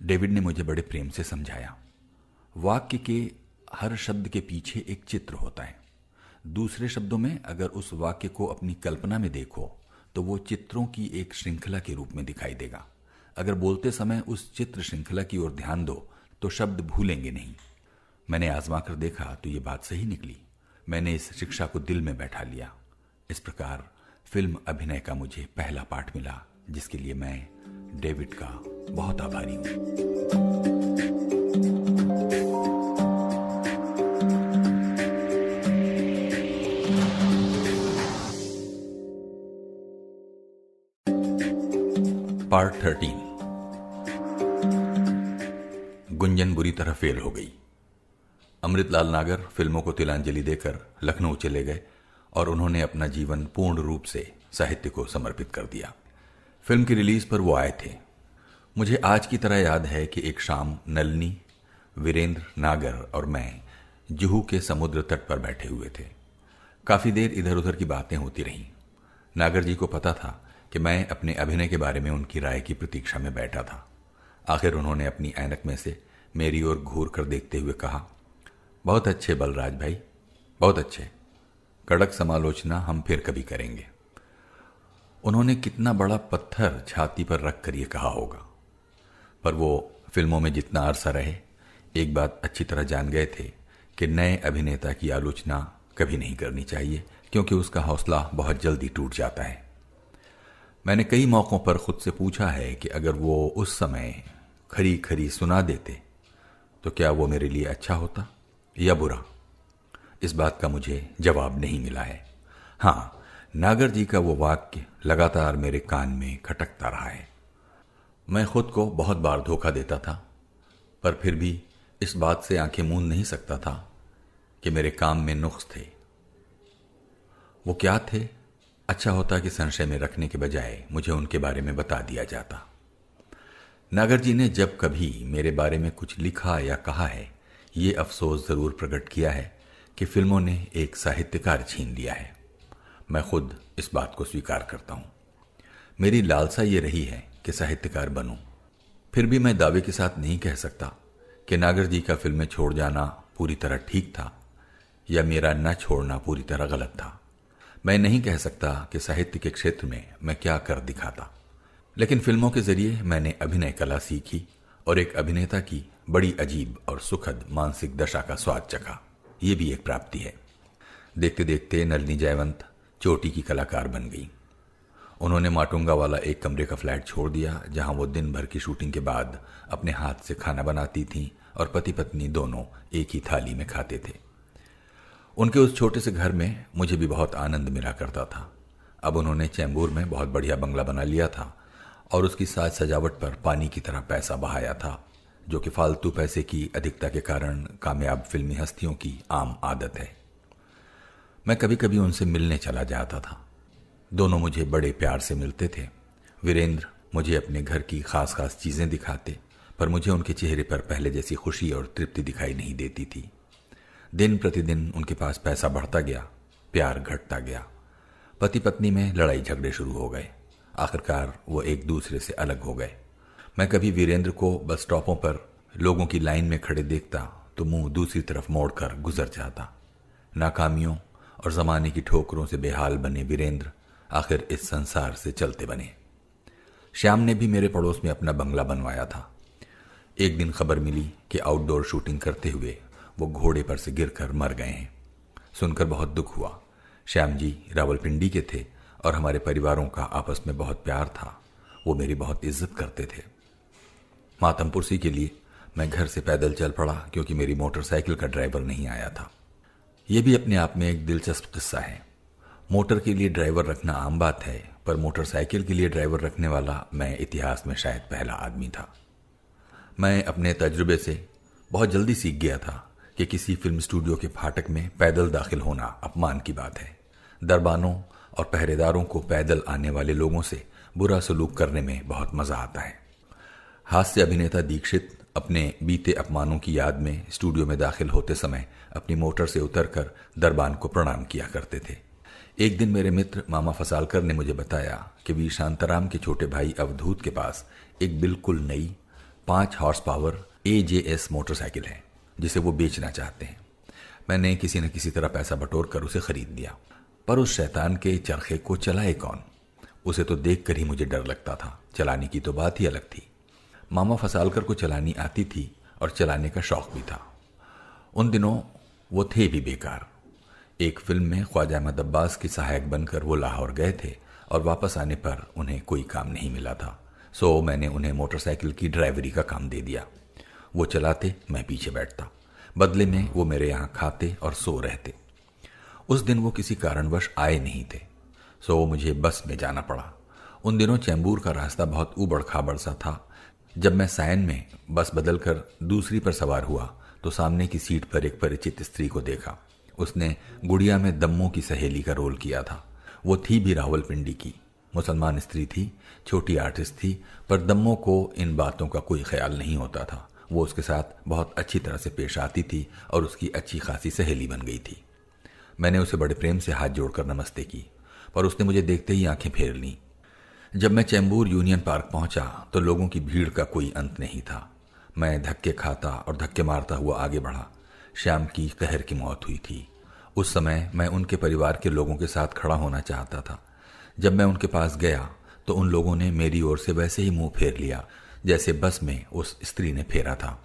डेविड ने मुझे बड़े प्रेम से समझाया, वाक्य के हर शब्द के पीछे एक चित्र होता है। दूसरे शब्दों में, अगर उस वाक्य को अपनी कल्पना में देखो तो वो चित्रों की एक श्रृंखला के रूप में दिखाई देगा। अगर बोलते समय उस चित्र श्रृंखला की ओर ध्यान दो तो शब्द भूलेंगे नहीं। मैंने आजमा कर देखा तो ये बात सही निकली। मैंने इस शिक्षा को दिल में बैठा लिया। इस प्रकार फिल्म अभिनय का मुझे पहला पाठ मिला, जिसके लिए मैं डेविड का बहुत आभारी हूं। पार्ट 13। गुंजन बुरी तरह फेल हो गई। अमृतलाल नागर फिल्मों को तिलांजलि देकर लखनऊ चले गए और उन्होंने अपना जीवन पूर्ण रूप से साहित्य को समर्पित कर दिया। फिल्म की रिलीज पर वो आए थे। मुझे आज की तरह याद है कि एक शाम नलिनी, वीरेंद्र, नागर और मैं जुहू के समुद्र तट पर बैठे हुए थे। काफी देर इधर उधर की बातें होती रहीं। नागर जी को पता था कि मैं अपने अभिनय के बारे में उनकी राय की प्रतीक्षा में बैठा था। आखिर उन्होंने अपनी ऐनक में से मेरी ओर घूर कर देखते हुए कहा, बहुत अच्छे बलराज भाई, बहुत अच्छे। कड़क समालोचना हम फिर कभी करेंगे। उन्होंने कितना बड़ा पत्थर छाती पर रखकर यह कहा होगा। पर वो फिल्मों में जितना अरसा रहे, एक बात अच्छी तरह जान गए थे कि नए अभिनेता की आलोचना कभी नहीं करनी चाहिए, क्योंकि उसका हौसला बहुत जल्दी टूट जाता है। मैंने कई मौक़ों पर खुद से पूछा है कि अगर वो उस समय खरी खरी सुना देते तो क्या वो मेरे लिए अच्छा होता या बुरा। इस बात का मुझे जवाब नहीं मिला है। हाँ, नागर जी का वो वाक्य लगातार मेरे कान में खटकता रहा है। मैं खुद को बहुत बार धोखा देता था, पर फिर भी इस बात से आंखें मूंद नहीं सकता था कि मेरे काम में नुक्स थे। वो क्या थे? अच्छा होता कि संशय में रखने के बजाय मुझे उनके बारे में बता दिया जाता। नागर जी ने जब कभी मेरे बारे में कुछ लिखा या कहा है, ये अफसोस जरूर प्रकट किया है कि फिल्मों ने एक साहित्यकार छीन लिया है। मैं खुद इस बात को स्वीकार करता हूं। मेरी लालसा ये रही है कि साहित्यकार बनूं। फिर भी मैं दावे के साथ नहीं कह सकता कि नागर जी का फिल्में छोड़ जाना पूरी तरह ठीक था या मेरा न छोड़ना पूरी तरह गलत था। मैं नहीं कह सकता कि साहित्य के क्षेत्र में मैं क्या कर दिखाता, लेकिन फिल्मों के जरिए मैंने अभिनय कला सीखी और एक अभिनेता की बड़ी अजीब और सुखद मानसिक दशा का स्वाद चखा। ये भी एक प्राप्ति है। देखते देखते नलिनी जयवंत चोटी की कलाकार बन गई। उन्होंने माटुंगा वाला एक कमरे का फ्लैट छोड़ दिया, जहां वो दिन भर की शूटिंग के बाद अपने हाथ से खाना बनाती थीं और पति पत्नी दोनों एक ही थाली में खाते थे। उनके उस छोटे से घर में मुझे भी बहुत आनंद मिला करता था। अब उन्होंने चैम्बूर में बहुत बढ़िया बंगला बना लिया था और उसकी साज सजावट पर पानी की तरह पैसा बहाया था, जो कि फालतू पैसे की अधिकता के कारण कामयाब फिल्मी हस्तियों की आम आदत है। मैं कभी कभी उनसे मिलने चला जाता था। दोनों मुझे बड़े प्यार से मिलते थे। वीरेंद्र मुझे अपने घर की खास खास चीजें दिखाते, पर मुझे उनके चेहरे पर पहले जैसी खुशी और तृप्ति दिखाई नहीं देती थी। दिन प्रतिदिन उनके पास पैसा बढ़ता गया, प्यार घटता गया। पति पत्नी में लड़ाई झगड़े शुरू हो गए। आखिरकार वो एक दूसरे से अलग हो गए। मैं कभी वीरेंद्र को बस स्टॉपों पर लोगों की लाइन में खड़े देखता तो मुंह दूसरी तरफ मोड़कर गुजर जाता। नाकामियों और जमाने की ठोकरों से बेहाल बने वीरेंद्र आखिर इस संसार से चलते बने। श्याम ने भी मेरे पड़ोस में अपना बंगला बनवाया था। एक दिन खबर मिली कि आउटडोर शूटिंग करते हुए वो घोड़े पर से गिरकर मर गए हैं। सुनकर बहुत दुख हुआ। श्याम जी रावलपिंडी के थे और हमारे परिवारों का आपस में बहुत प्यार था। वो मेरी बहुत इज्जत करते थे। मातमपुरसी के लिए मैं घर से पैदल चल पड़ा, क्योंकि मेरी मोटरसाइकिल का ड्राइवर नहीं आया था। यह भी अपने आप में एक दिलचस्प किस्सा है। मोटर के लिए ड्राइवर रखना आम बात है, पर मोटरसाइकिल के लिए ड्राइवर रखने वाला मैं इतिहास में शायद पहला आदमी था। मैं अपने तजुर्बे से बहुत जल्दी सीख गया था कि किसी फिल्म स्टूडियो के फाटक में पैदल दाखिल होना अपमान की बात है। दरबानों और पहरेदारों को पैदल आने वाले लोगों से बुरा सलूक करने में बहुत मजा आता है। हास्य अभिनेता दीक्षित अपने बीते अपमानों की याद में स्टूडियो में दाखिल होते समय अपनी मोटर से उतरकर दरबान को प्रणाम किया करते थे। एक दिन मेरे मित्र मामा फसालकर ने मुझे बताया कि वीर शांताराम के छोटे भाई अवधूत के पास एक बिल्कुल नई 5 हॉर्स पावर AJS मोटरसाइकिल है, जिसे वो बेचना चाहते हैं। मैंने किसी न किसी तरह पैसा बटोर कर उसे खरीद लिया, पर उस शैतान के चरखे को चलाए कौन? उसे तो देखकर ही मुझे डर लगता था, चलाने की तो बात ही अलग थी। मामा फसालकर को चलानी आती थी और चलाने का शौक भी था। उन दिनों वो थे भी बेकार। एक फिल्म में ख्वाजा अहमद अब्बास की सहायक बनकर वो लाहौर गए थे और वापस आने पर उन्हें कोई काम नहीं मिला था, सो मैंने उन्हें मोटरसाइकिल की ड्राइवरी का काम दे दिया। वो चलाते, मैं पीछे बैठता। बदले में वो मेरे यहाँ खाते और सो रहते। उस दिन वो किसी कारणवश आए नहीं थे, सो मुझे बस में जाना पड़ा। उन दिनों चैम्बूर का रास्ता बहुत ऊबड़ खाबड़ सा था। जब मैं सायन में बस बदलकर दूसरी पर सवार हुआ तो सामने की सीट पर एक परिचित स्त्री को देखा। उसने गुड़िया में दम्मों की सहेली का रोल किया था। वो थी भी रावलपिंडी की, मुसलमान स्त्री थी, छोटी आर्टिस्ट थी, पर दम्मों को इन बातों का कोई ख्याल नहीं होता था। वो उसके साथ बहुत अच्छी तरह से पेश आती थी और उसकी अच्छी खासी सहेली बन गई थी। मैंने उसे बड़े प्रेम से हाथ जोड़कर नमस्ते की, पर उसने मुझे देखते ही आंखें फेर लीं। जब मैं चैम्बूर यूनियन पार्क पहुंचा तो लोगों की भीड़ का कोई अंत नहीं था। मैं धक्के खाता और धक्के मारता हुआ आगे बढ़ा। श्याम की कहर की मौत हुई थी। उस समय मैं उनके परिवार के लोगों के साथ खड़ा होना चाहता था। जब मैं उनके पास गया तो उन लोगों ने मेरी ओर से वैसे ही मुंह फेर लिया जैसे बस में उस स्त्री ने फेरा था।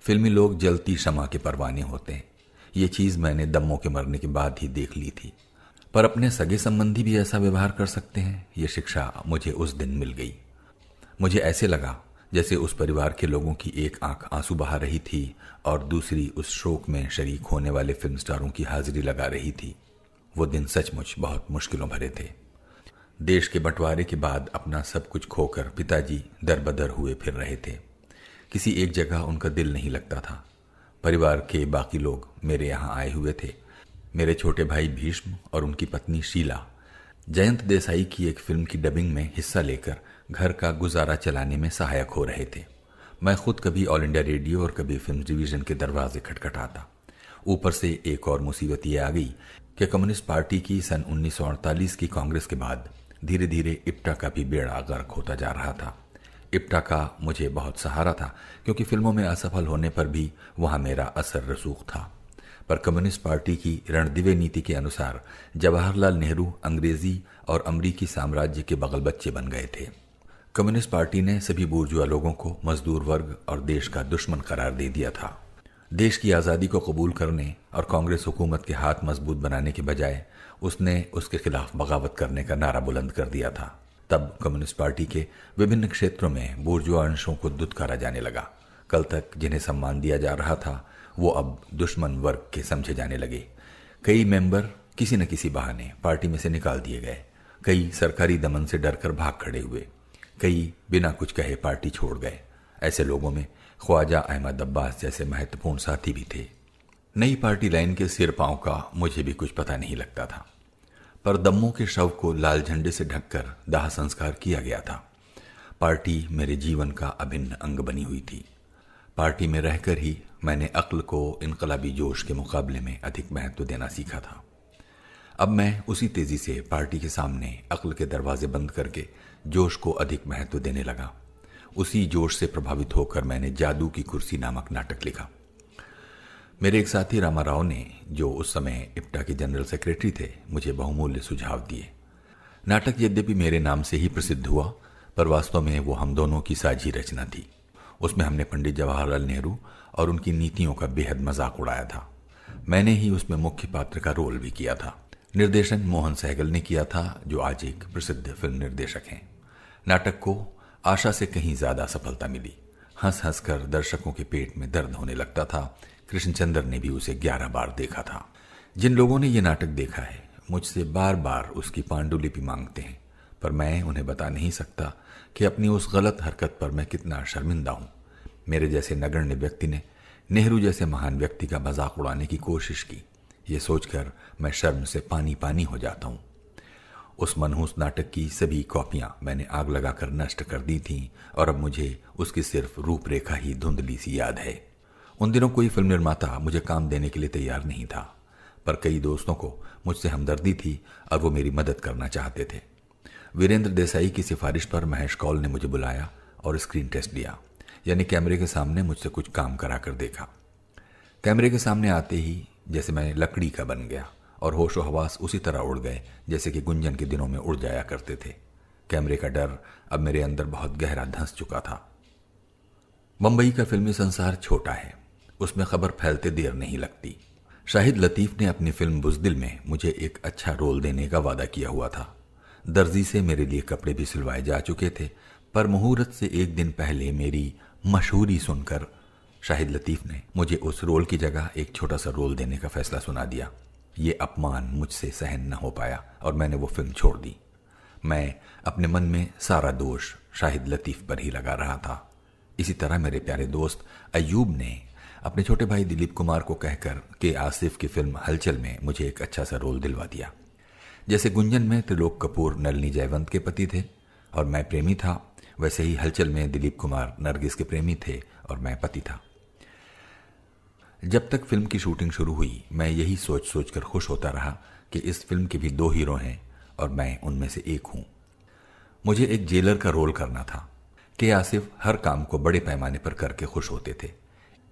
फिल्मी लोग जलती क्षमा के परवाने होते हैं, ये चीज मैंने दम्मों के मरने के बाद ही देख ली थी। पर अपने सगे संबंधी भी ऐसा व्यवहार कर सकते हैं, ये शिक्षा मुझे उस दिन मिल गई। मुझे ऐसे लगा जैसे उस परिवार के लोगों की एक आंख आंसू बहा रही थी और दूसरी उस शोक में शरीक होने वाले फिल्म स्टारों की हाजिरी लगा रही थी। वो दिन सचमुच बहुत मुश्किलों भरे थे। देश के बंटवारे के बाद अपना सब कुछ खोकर पिताजी दरबदर हुए फिर रहे थे। किसी एक जगह उनका दिल नहीं लगता था। परिवार के बाकी लोग मेरे यहाँ आए हुए थे। मेरे छोटे भाई भीष्म और उनकी पत्नी शीला जयंत देसाई की एक फिल्म की डबिंग में हिस्सा लेकर घर का गुजारा चलाने में सहायक हो रहे थे। मैं खुद कभी ऑल इंडिया रेडियो और कभी फिल्म डिवीजन के दरवाजे खटखटाता। ऊपर से एक और मुसीबत ये आ गई कि कम्युनिस्ट पार्टी की सन 1948 की कांग्रेस के बाद धीरे धीरे इप्टा का भी बेड़ा गर्क होता जा रहा था। इप्टा का मुझे बहुत सहारा था, क्योंकि फिल्मों में असफल होने पर भी वहां मेरा असर रसूख था। पर कम्युनिस्ट पार्टी की रणदिवे नीति के अनुसार जवाहरलाल नेहरू अंग्रेजी और अमरीकी साम्राज्य के बगल बच्चे बन गए थे। कम्युनिस्ट पार्टी ने सभी बूर्जुआ लोगों को मजदूर वर्ग और देश का दुश्मन करार दे दिया था। देश की आज़ादी को कबूल करने और कांग्रेस हुकूमत के हाथ मजबूत बनाने के बजाय उसने उसके खिलाफ बगावत करने का नारा बुलंद कर दिया था। तब कम्युनिस्ट पार्टी के विभिन्न क्षेत्रों में बूर्जुआ अंशों को दुत्कारा जाने लगा। कल तक जिन्हें सम्मान दिया जा रहा था वो अब दुश्मन वर्ग के समझे जाने लगे। कई मेंबर किसी न किसी बहाने पार्टी में से निकाल दिए गए। कई सरकारी दमन से डरकर भाग खड़े हुए। कई बिना कुछ कहे पार्टी छोड़ गए। ऐसे लोगों में ख्वाजा अहमद अब्बास जैसे महत्वपूर्ण साथी भी थे। नई पार्टी लाइन के सिर पांव का मुझे भी कुछ पता नहीं लगता था, पर दम्मों के शव को लाल झंडे से ढककर दाह संस्कार किया गया था। पार्टी मेरे जीवन का अभिन्न अंग बनी हुई थी। पार्टी में रहकर ही मैंने अक्ल को इनकलाबी जोश के मुकाबले में अधिक महत्व देना सीखा था। अब मैं उसी तेजी से पार्टी के सामने अक्ल के दरवाजे बंद करके जोश को अधिक महत्व देने लगा। उसी जोश से प्रभावित होकर मैंने जादू की कुर्सी नामक नाटक लिखा। मेरे एक साथी रामा राव ने, जो उस समय इप्टा के जनरल सेक्रेटरी थे, मुझे बहुमूल्य सुझाव दिए। नाटक यद्यपि मेरे नाम से ही प्रसिद्ध हुआ, पर वास्तव में वो हम दोनों की साझी रचना थी। उसमें हमने पंडित जवाहरलाल नेहरू और उनकी नीतियों का बेहद मजाक उड़ाया था। मैंने ही उसमें मुख्य पात्र का रोल भी किया था। निर्देशन मोहन सहगल ने किया था, जो आज एक प्रसिद्ध फिल्म निर्देशक हैं। नाटक को आशा से कहीं ज्यादा सफलता मिली। हंस हंस कर दर्शकों के पेट में दर्द होने लगता था। कृष्णचंद्र ने भी उसे 11 बार देखा था। जिन लोगों ने ये नाटक देखा है मुझसे बार बार उसकी पांडुलिपि मांगते हैं, पर मैं उन्हें बता नहीं सकता कि अपनी उस गलत हरकत पर मैं कितना शर्मिंदा हूं। मेरे जैसे नगण्य व्यक्ति ने नेहरू जैसे महान व्यक्ति का मजाक उड़ाने की कोशिश की, ये सोचकर मैं शर्म से पानी पानी हो जाता हूं। उस मनहूस नाटक की सभी कॉपियां मैंने आग लगाकर नष्ट कर दी थीं और अब मुझे उसकी सिर्फ रूपरेखा ही धुंधली सी याद है। उन दिनों कोई फिल्म निर्माता मुझे काम देने के लिए तैयार नहीं था, पर कई दोस्तों को मुझसे हमदर्दी थी और वो मेरी मदद करना चाहते थे। वीरेंद्र देसाई की सिफारिश पर महेश कौल ने मुझे बुलाया और स्क्रीन टेस्ट लिया, यानी कैमरे के सामने मुझसे कुछ काम करा कर देखा। कैमरे के सामने आते ही जैसे मैं लकड़ी का बन गया और होशो हवास उसी तरह उड़ गए जैसे कि गुंजन के दिनों में उड़ जाया करते थे। कैमरे का डर अब मेरे अंदर बहुत गहरा धंस चुका था। मुंबई का फिल्मी संसार छोटा है, उसमें खबर फैलते देर नहीं लगती। शाहिद लतीफ ने अपनी फिल्म बुज़दिल में मुझे एक अच्छा रोल देने का वादा किया हुआ था। दर्जी से मेरे लिए कपड़े भी सिलवाए जा चुके थे, पर मुहूर्त से एक दिन पहले मेरी मशहूरी सुनकर शाहिद लतीफ ने मुझे उस रोल की जगह एक छोटा सा रोल देने का फैसला सुना दिया। ये अपमान मुझसे सहन न हो पाया और मैंने वो फिल्म छोड़ दी। मैं अपने मन में सारा दोष शाहिद लतीफ पर ही लगा रहा था। इसी तरह मेरे प्यारे दोस्त अयूब ने अपने छोटे भाई दिलीप कुमार को कहकर के आसिफ की फिल्म हलचल में मुझे एक अच्छा सा रोल दिलवा दिया। जैसे गुंजन में त्रिलोक कपूर नलिनी जयवंत के पति थे और मैं प्रेमी था, वैसे ही हलचल में दिलीप कुमार नरगिस के प्रेमी थे और मैं पति था। जब तक फिल्म की शूटिंग शुरू हुई मैं यही सोच सोच कर खुश होता रहा कि इस फिल्म के भी 2 हीरो हैं और मैं उनमें से एक हूं। मुझे एक जेलर का रोल करना था। के आसिफ हर काम को बड़े पैमाने पर करके खुश होते थे।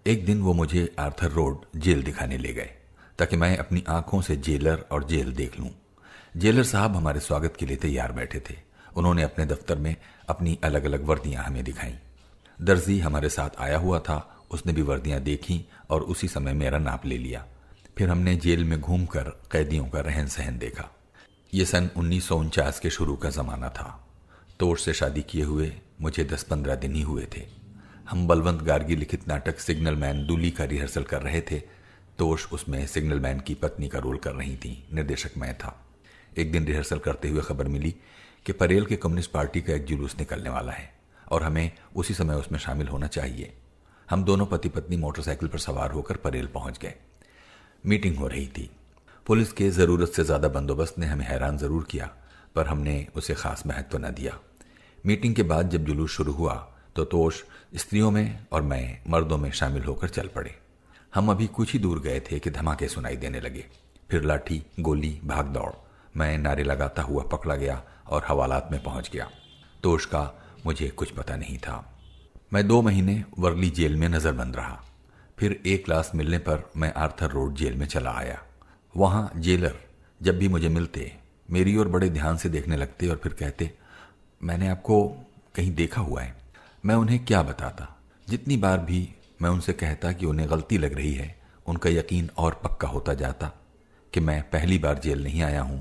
एक दिन वो मुझे आर्थर रोड जेल दिखाने ले गए ताकि मैं अपनी आंखों से जेलर और जेल देख लूं। जेलर साहब हमारे स्वागत के लिए तैयार बैठे थे। उन्होंने अपने दफ्तर में अपनी अलग अलग वर्दियां हमें दिखाई। दर्जी हमारे साथ आया हुआ था, उसने भी वर्दियां देखी और उसी समय मेरा नाप ले लिया। फिर हमने जेल में घूमकर कैदियों का रहन सहन देखा। ये सन 1949 के शुरू का जमाना था। तोष से शादी किए हुए मुझे 10-15 दिन ही हुए थे। हम बलवंत गार्गी लिखित नाटक सिग्नल मैन दूली का रिहर्सल कर रहे थे। तोष उसमें सिग्नल मैन की पत्नी का रोल कर रही थी, निर्देशक मैं था। एक दिन रिहर्सल करते हुए खबर मिली कि परेल के कम्युनिस्ट पार्टी का एक जुलूस निकलने वाला है और हमें उसी समय उसमें शामिल होना चाहिए। हम दोनों पति पत्नी मोटरसाइकिल पर सवार होकर परेल पहुंच गए। मीटिंग हो रही थी। पुलिस के जरूरत से ज्यादा बंदोबस्त ने हमें हैरान जरूर किया, पर हमने उसे खास महत्व न दिया। मीटिंग के बाद जब जुलूस शुरू हुआ तो तोष स्त्रियों में और मैं मर्दों में शामिल होकर चल पड़े। हम अभी कुछ ही दूर गए थे कि धमाके सुनाई देने लगे। फिर लाठी, गोली, भाग दौड़। मैं नारे लगाता हुआ पकड़ा गया और हवालात में पहुंच गया। तोष का मुझे कुछ पता नहीं था। मैं 2 महीने वर्ली जेल में नजरबंद रहा। फिर एक क्लास मिलने पर मैं आर्थर रोड जेल में चला आया। वहां जेलर जब भी मुझे मिलते मेरी ओर बड़े ध्यान से देखने लगते और फिर कहते, मैंने आपको कहीं देखा हुआ है। मैं उन्हें क्या बताता। जितनी बार भी मैं उनसे कहता कि उन्हें गलती लग रही है, उनका यकीन और पक्का होता जाता कि मैं पहली बार जेल नहीं आया हूं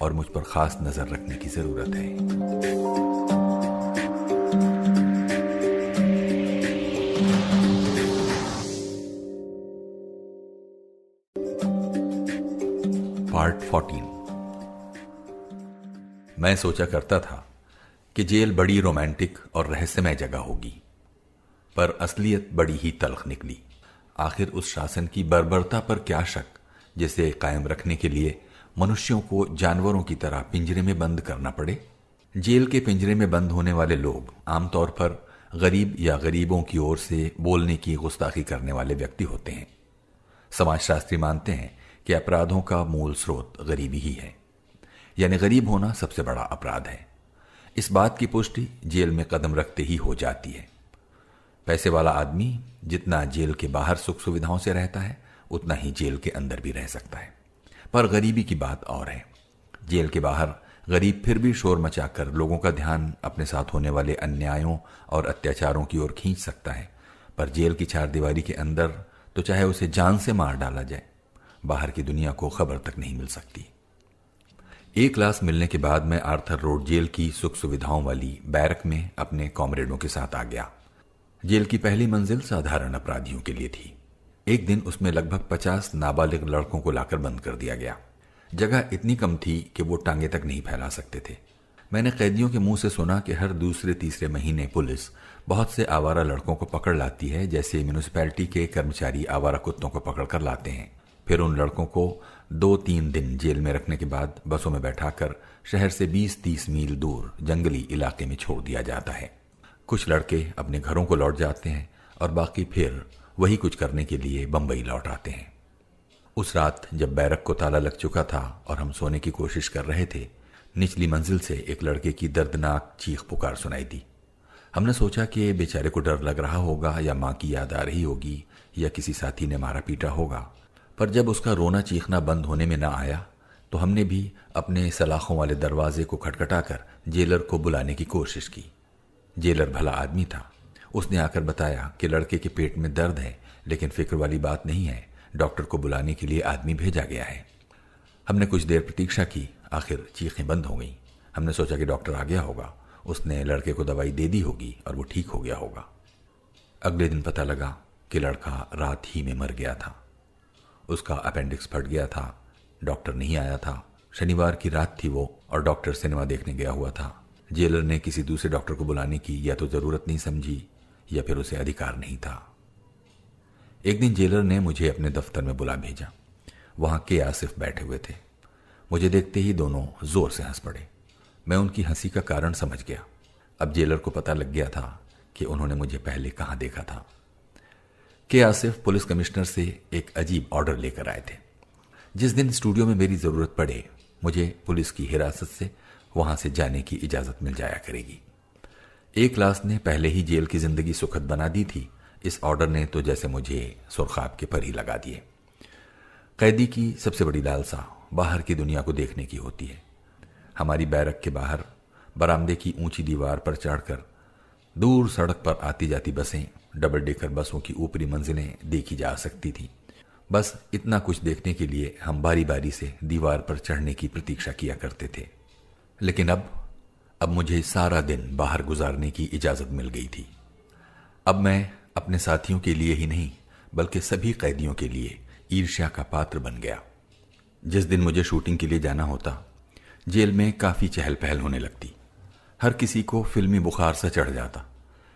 और मुझ पर खास नजर रखने की जरूरत है। पार्ट 14। मैं सोचा करता था कि जेल बड़ी रोमांटिक और रहस्यमय जगह होगी, पर असलियत बड़ी ही तल्ख निकली। आखिर उस शासन की बर्बरता पर क्या शक, जिसे कायम रखने के लिए मनुष्यों को जानवरों की तरह पिंजरे में बंद करना पड़े। जेल के पिंजरे में बंद होने वाले लोग आमतौर पर गरीब या गरीबों की ओर से बोलने की गुस्ताखी करने वाले व्यक्ति होते हैं। समाजशास्त्री मानते हैं कि अपराधों का मूल स्रोत गरीबी ही है, यानी गरीब होना सबसे बड़ा अपराध है। इस बात की पुष्टि जेल में कदम रखते ही हो जाती है। पैसे वाला आदमी जितना जेल के बाहर सुख सुविधाओं से रहता है, उतना ही जेल के अंदर भी रह सकता है। पर गरीबी की बात और है। जेल के बाहर गरीब फिर भी शोर मचाकर लोगों का ध्यान अपने साथ होने वाले अन्यायों और अत्याचारों की ओर खींच सकता है, पर जेल की चारदीवारी के अंदर तो चाहे उसे जान से मार डाला जाए, बाहर की दुनिया को खबर तक नहीं मिल सकती। एक क्लास मिलने के बाद मैं आर्थर रोड जेल की सुख सुविधाओं वाली बैरक में अपने कॉमरेडों के साथ आ गया। जेल की पहली मंजिल साधारण अपराधियों के लिए थी। एक दिन उसमें लगभग 50 नाबालिग लड़कों को लाकर बंद कर दिया गया। जगह इतनी कम थी कि वो टांगे तक नहीं फैला सकते थे। मैंने कैदियों के मुंह से सुना कि हर दूसरे तीसरे महीने पुलिस बहुत से आवारा लड़कों को पकड़ लाती है, जैसे म्यूनिसिपैलिटी के कर्मचारी आवारा कुत्तों को पकड़ कर लाते हैं। फिर उन लड़कों को 2-3 दिन जेल में रखने के बाद बसों में बैठाकर शहर से 20-30 मील दूर जंगली इलाके में छोड़ दिया जाता है। कुछ लड़के अपने घरों को लौट जाते हैं और बाकी फिर वही कुछ करने के लिए बंबई लौट आते हैं। उस रात जब बैरक को ताला लग चुका था और हम सोने की कोशिश कर रहे थे, निचली मंजिल से एक लड़के की दर्दनाक चीख पुकार सुनाई दी। हमने सोचा कि बेचारे को डर लग रहा होगा या मां की याद आ रही होगी या किसी साथी ने मारा पीटा होगा, पर जब उसका रोना चीखना बंद होने में न आया तो हमने भी अपने सलाखों वाले दरवाजे को खटखटाकर जेलर को बुलाने की कोशिश की। जेलर भला आदमी था। उसने आकर बताया कि लड़के के पेट में दर्द है, लेकिन फिक्र वाली बात नहीं है, डॉक्टर को बुलाने के लिए आदमी भेजा गया है। हमने कुछ देर प्रतीक्षा की, आखिर चीखें बंद हो गईं। हमने सोचा कि डॉक्टर आ गया होगा, उसने लड़के को दवाई दे दी होगी और वो ठीक हो गया होगा। अगले दिन पता लगा कि लड़का रात ही में मर गया था। उसका अपेंडिक्स फट गया था। डॉक्टर नहीं आया था। शनिवार की रात थी वो और डॉक्टर सिनेमा देखने गया हुआ था। जेलर ने किसी दूसरे डॉक्टर को बुलाने की या तो जरूरत नहीं समझी या फिर उसे अधिकार नहीं था। एक दिन जेलर ने मुझे अपने दफ्तर में बुला भेजा। वहां के आसिफ बैठे हुए थे। मुझे देखते ही दोनों जोर से हंस पड़े। मैं उनकी हंसी का कारण समझ गया। अब जेलर को पता लग गया था कि उन्होंने मुझे पहले कहां देखा था। के आसिफ पुलिस कमिश्नर से एक अजीब ऑर्डर लेकर आए थे। जिस दिन स्टूडियो में मेरी जरूरत पड़े, मुझे पुलिस की हिरासत से वहां से जाने की इजाजत मिल जाया करेगी। एक क्लास ने पहले ही जेल की जिंदगी सुखद बना दी थी। इस ऑर्डर ने तो जैसे मुझे सुरखाब के पर ही लगा दिए। कैदी की सबसे बड़ी लालसा बाहर की दुनिया को देखने की होती है। हमारी बैरक के बाहर बरामदे की ऊंची दीवार पर चढ़कर दूर सड़क पर आती जाती बसें, डबल डेकर बसों की ऊपरी मंजिलें देखी जा सकती थी। बस इतना कुछ देखने के लिए हम बारी बारी से दीवार पर चढ़ने की प्रतीक्षा किया करते थे। लेकिन अब मुझे सारा दिन बाहर गुजारने की इजाजत मिल गई थी। अब मैं अपने साथियों के लिए ही नहीं बल्कि सभी कैदियों के लिए ईर्ष्या का पात्र बन गया। जिस दिन मुझे शूटिंग के लिए जाना होता, जेल में काफी चहल पहल होने लगती। हर किसी को फिल्मी बुखार सा चढ़ जाता।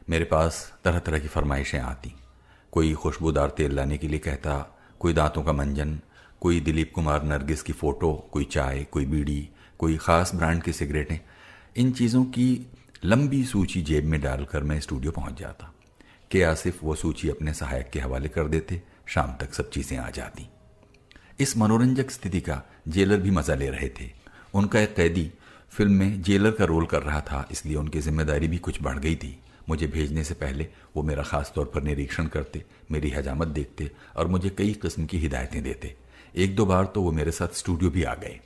मेरे पास तरह तरह की फरमाइशें आती। कोई खुशबूदार तेल लाने के लिए कहता, कोई दांतों का मंजन, कोई दिलीप कुमार नरगिस की फोटो, कोई चाय, कोई बीड़ी, कोई खास ब्रांड की सिगरेटें। इन चीजों की लंबी सूची जेब में डालकर मैं स्टूडियो पहुंच जाता। के आसिफ वो सूची अपने सहायक के हवाले कर देते। शाम तक सब चीजें आ जाती। इस मनोरंजक स्थिति का जेलर भी मजा ले रहे थे। उनका एक कैदी फिल्म में जेलर का रोल कर रहा था, इसलिए उनकी जिम्मेदारी भी कुछ बढ़ गई थी। मुझे भेजने से पहले वो मेरा खास तौर पर निरीक्षण करते, मेरी हजामत देखते और मुझे कई किस्म की हिदायतें देते। एक दो बार तो वो मेरे साथ स्टूडियो भी आ गए।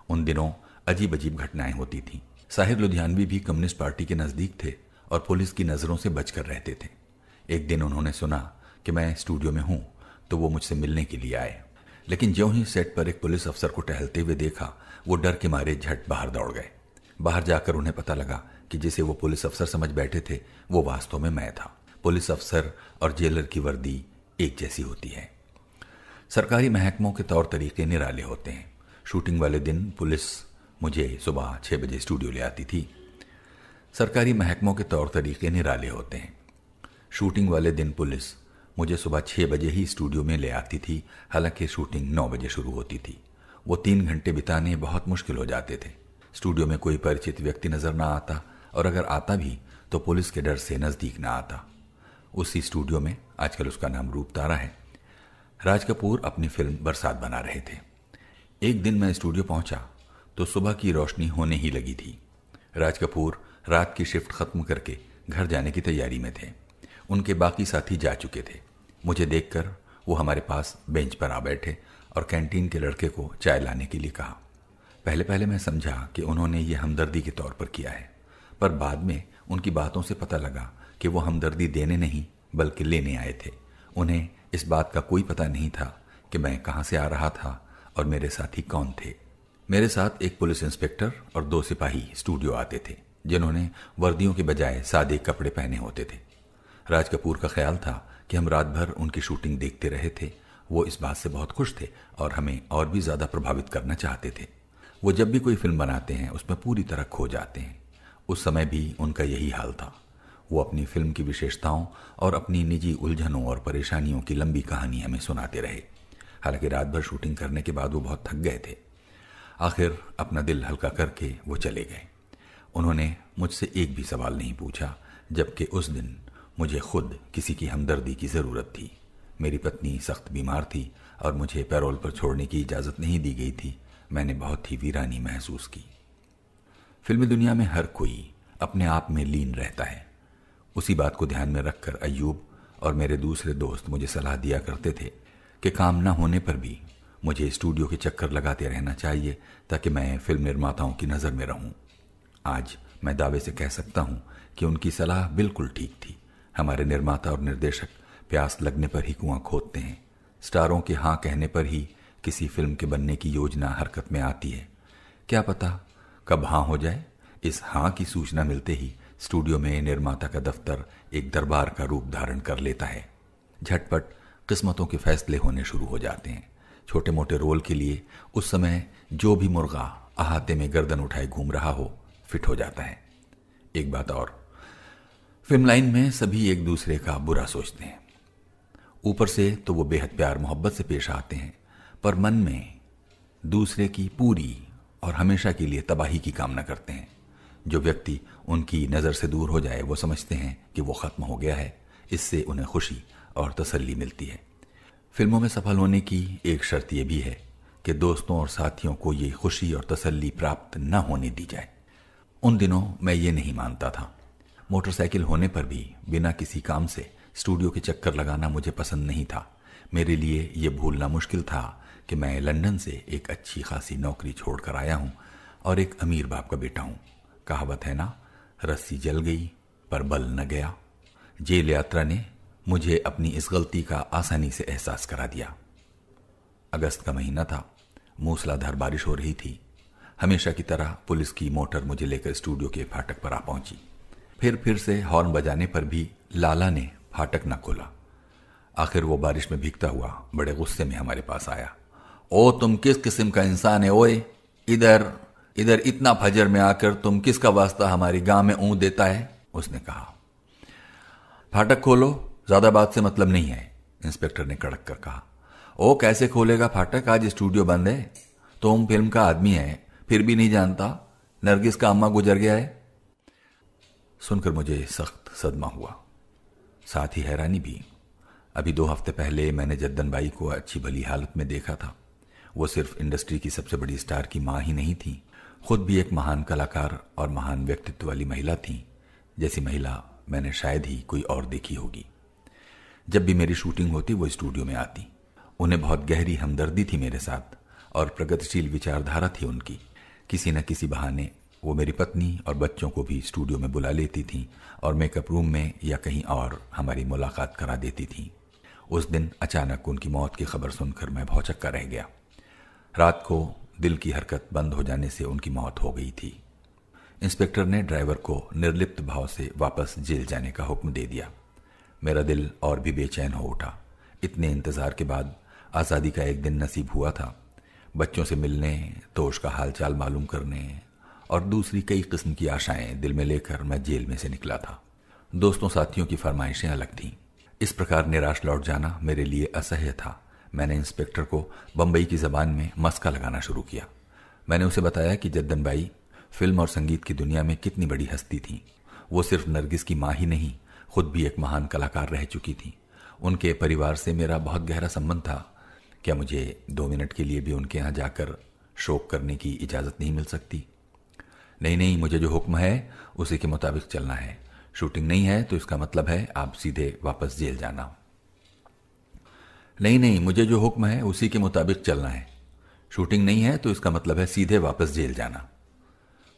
उन दिनों अजीब अजीब घटनाएं होती थीं। साहिर लुधियानवी भी कम्युनिस्ट पार्टी के नजदीक थे और पुलिस की नजरों से बचकर रहते थे। एक दिन उन्होंने सुना कि मैं स्टूडियो में हूं तो वो मुझसे मिलने के लिए आए। लेकिन ज्यों ही सेट पर एक पुलिस अफसर को टहलते हुए देखा, वो डर के मारे झट बाहर दौड़ गए। बाहर जाकर उन्हें पता लगा कि जिसे वो पुलिस अफसर समझ बैठे थे वो वास्तव में मैं था। पुलिस अफसर और जेलर की वर्दी एक जैसी होती है। सरकारी महकमों के तौर तरीके निराले होते हैं। शूटिंग वाले दिन पुलिस मुझे सुबह 6 बजे स्टूडियो ले आती थी। सरकारी महकमों के तौर तरीके निराले होते हैं। शूटिंग वाले दिन पुलिस मुझे सुबह 6 बजे ही स्टूडियो में ले आती थी, हालांकि शूटिंग 9 बजे शुरू होती थी। वो 3 घंटे बिताने बहुत मुश्किल हो जाते थे। स्टूडियो में कोई परिचित व्यक्ति नजर ना आता और अगर आता भी तो पुलिस के डर से नजदीक ना आता। उसी स्टूडियो में, आजकल उसका नाम रूप तारा है, राज कपूर अपनी फिल्म बरसात बना रहे थे। एक दिन मैं स्टूडियो पहुंचा तो सुबह की रोशनी होने ही लगी थी। राज कपूर रात की शिफ्ट खत्म करके घर जाने की तैयारी में थे। उनके बाकी साथी जा चुके थे। मुझे देखकर वो हमारे पास बेंच पर आ बैठे और कैंटीन के लड़के को चाय लाने के लिए कहा। पहले पहले मैं समझा कि उन्होंने ये हमदर्दी के तौर पर किया है, पर बाद में उनकी बातों से पता लगा कि वो हमदर्दी देने नहीं बल्कि लेने आए थे। उन्हें इस बात का कोई पता नहीं था कि मैं कहाँ से आ रहा था और मेरे साथी कौन थे। मेरे साथ एक पुलिस इंस्पेक्टर और 2 सिपाही स्टूडियो आते थे, जिन्होंने वर्दियों के बजाय सादे कपड़े पहने होते थे। राज कपूर का ख्याल था कि हम रात भर उनकी शूटिंग देखते रहे थे। वो इस बात से बहुत खुश थे और हमें और भी ज्यादा प्रभावित करना चाहते थे। वो जब भी कोई फिल्म बनाते हैं उसमें पूरी तरह खो जाते हैं। उस समय भी उनका यही हाल था। वो अपनी फिल्म की विशेषताओं और अपनी निजी उलझनों और परेशानियों की लंबी कहानी हमें सुनाते रहे। हालांकि रात भर शूटिंग करने के बाद वो बहुत थक गए थे। आखिर अपना दिल हल्का करके वो चले गए। उन्होंने मुझसे एक भी सवाल नहीं पूछा, जबकि उस दिन मुझे खुद किसी की हमदर्दी की जरूरत थी। मेरी पत्नी सख्त बीमार थी और मुझे पैरोल पर छोड़ने की इजाजत नहीं दी गई थी। मैंने बहुत ही वीरानी महसूस की। फिल्मी दुनिया में हर कोई अपने आप में लीन रहता है। उसी बात को ध्यान में रखकर अय्यूब और मेरे दूसरे दोस्त मुझे सलाह दिया करते थे कि काम न होने पर भी मुझे स्टूडियो के चक्कर लगाते रहना चाहिए ताकि मैं फिल्म निर्माताओं की नजर में रहूं। आज मैं दावे से कह सकता हूं कि उनकी सलाह बिल्कुल ठीक थी। हमारे निर्माता और निर्देशक प्यास लगने पर ही कुआं खोदते हैं। स्टारों के हाँ कहने पर ही किसी फिल्म के बनने की योजना हरकत में आती है। क्या पता कब हाँ हो जाए। इस हाँ की सूचना मिलते ही स्टूडियो में निर्माता का दफ्तर एक दरबार का रूप धारण कर लेता है। झटपट किस्मतों के फैसले होने शुरू हो जाते हैं। छोटे मोटे रोल के लिए उस समय जो भी मुर्गा अहाते में गर्दन उठाए घूम रहा हो फिट हो जाता है। एक बात और, फिल्म लाइन में सभी एक दूसरे का बुरा सोचते हैं। ऊपर से तो वो बेहद प्यार मोहब्बत से पेश आते हैं, पर मन में दूसरे की पूरी और हमेशा के लिए तबाही की कामना करते हैं। जो व्यक्ति उनकी नज़र से दूर हो जाए वो समझते हैं कि वो खत्म हो गया है। इससे उन्हें खुशी और तसल्ली मिलती है। फिल्मों में सफल होने की एक शर्त यह भी है कि दोस्तों और साथियों को ये खुशी और तसल्ली प्राप्त न होने दी जाए। उन दिनों मैं ये नहीं मानता था। मोटरसाइकिल होने पर भी बिना किसी काम से स्टूडियो के चक्कर लगाना मुझे पसंद नहीं था। मेरे लिए ये भूलना मुश्किल था कि मैं लंदन से एक अच्छी खासी नौकरी छोड़कर आया हूं और एक अमीर बाप का बेटा हूं। कहावत है ना, रस्सी जल गई पर बल न गया। जेल यात्रा ने मुझे अपनी इस गलती का आसानी से एहसास करा दिया। अगस्त का महीना था, मूसलाधार बारिश हो रही थी। हमेशा की तरह पुलिस की मोटर मुझे लेकर स्टूडियो के फाटक पर आ पहुंची। फिर से हॉर्न बजाने पर भी लाला ने फाटक न खोला। आखिर वो बारिश में भीगता हुआ बड़े गुस्से में हमारे पास आया। ओ तुम किस किस्म का इंसान है ओए? इधर इधर इतना फजर में आकर तुम किसका वास्ता हमारी गांव में ऊं देता है? उसने कहा। फाटक खोलो, ज्यादा बात से मतलब नहीं है, इंस्पेक्टर ने कड़क कर कहा। ओ कैसे खोलेगा फाटक? आज स्टूडियो बंद है। तुम फिल्म का आदमी है, फिर भी नहीं जानता नरगिस का अम्मा गुजर गया है? सुनकर मुझे सख्त सदमा हुआ, साथ ही हैरानी भी। अभी 2 हफ्ते पहले मैंने जद्दन बाई को अच्छी भली हालत में देखा था। वो सिर्फ इंडस्ट्री की सबसे बड़ी स्टार की मां ही नहीं थी, खुद भी एक महान कलाकार और महान व्यक्तित्व वाली महिला थी, जैसी महिला मैंने शायद ही कोई और देखी होगी। जब भी मेरी शूटिंग होती वो स्टूडियो में आती। उन्हें बहुत गहरी हमदर्दी थी मेरे साथ और प्रगतिशील विचारधारा थी उनकी। किसी न किसी बहाने वो मेरी पत्नी और बच्चों को भी स्टूडियो में बुला लेती थीं और मेकअप रूम में या कहीं और हमारी मुलाकात करा देती थीं। उस दिन अचानक उनकी मौत की खबर सुनकर मैं भौचक्का रह गया। रात को दिल की हरकत बंद हो जाने से उनकी मौत हो गई थी। इंस्पेक्टर ने ड्राइवर को निर्लिप्त भाव से वापस जेल जाने का हुक्म दे दिया। मेरा दिल और भी बेचैन हो उठा। इतने इंतजार के बाद आज़ादी का एक दिन नसीब हुआ था। बच्चों से मिलने, तोश का हालचाल मालूम करने और दूसरी कई किस्म की आशाएं दिल में लेकर मैं जेल में से निकला था। दोस्तों साथियों की फरमाइशें अलग थीं। इस प्रकार निराश लौट जाना मेरे लिए असह्य था। मैंने इंस्पेक्टर को बंबई की जबान में मस्का लगाना शुरू किया। मैंने उसे बताया कि जद्दन बाई फिल्म और संगीत की दुनिया में कितनी बड़ी हस्ती थी। वो सिर्फ नरगिस की मां ही नहीं, खुद भी एक महान कलाकार रह चुकी थी। उनके परिवार से मेरा बहुत गहरा संबंध था। क्या मुझे 2 मिनट के लिए भी उनके यहाँ जाकर शोक करने की इजाज़त नहीं मिल सकती? नहीं, मुझे जो हुक्म है उसी के मुताबिक चलना है। शूटिंग नहीं है तो इसका मतलब है आप सीधे वापस जेल जाना। नहीं, मुझे जो हुक्म है उसी के मुताबिक चलना है। शूटिंग नहीं है तो इसका मतलब है सीधे वापस जेल जाना।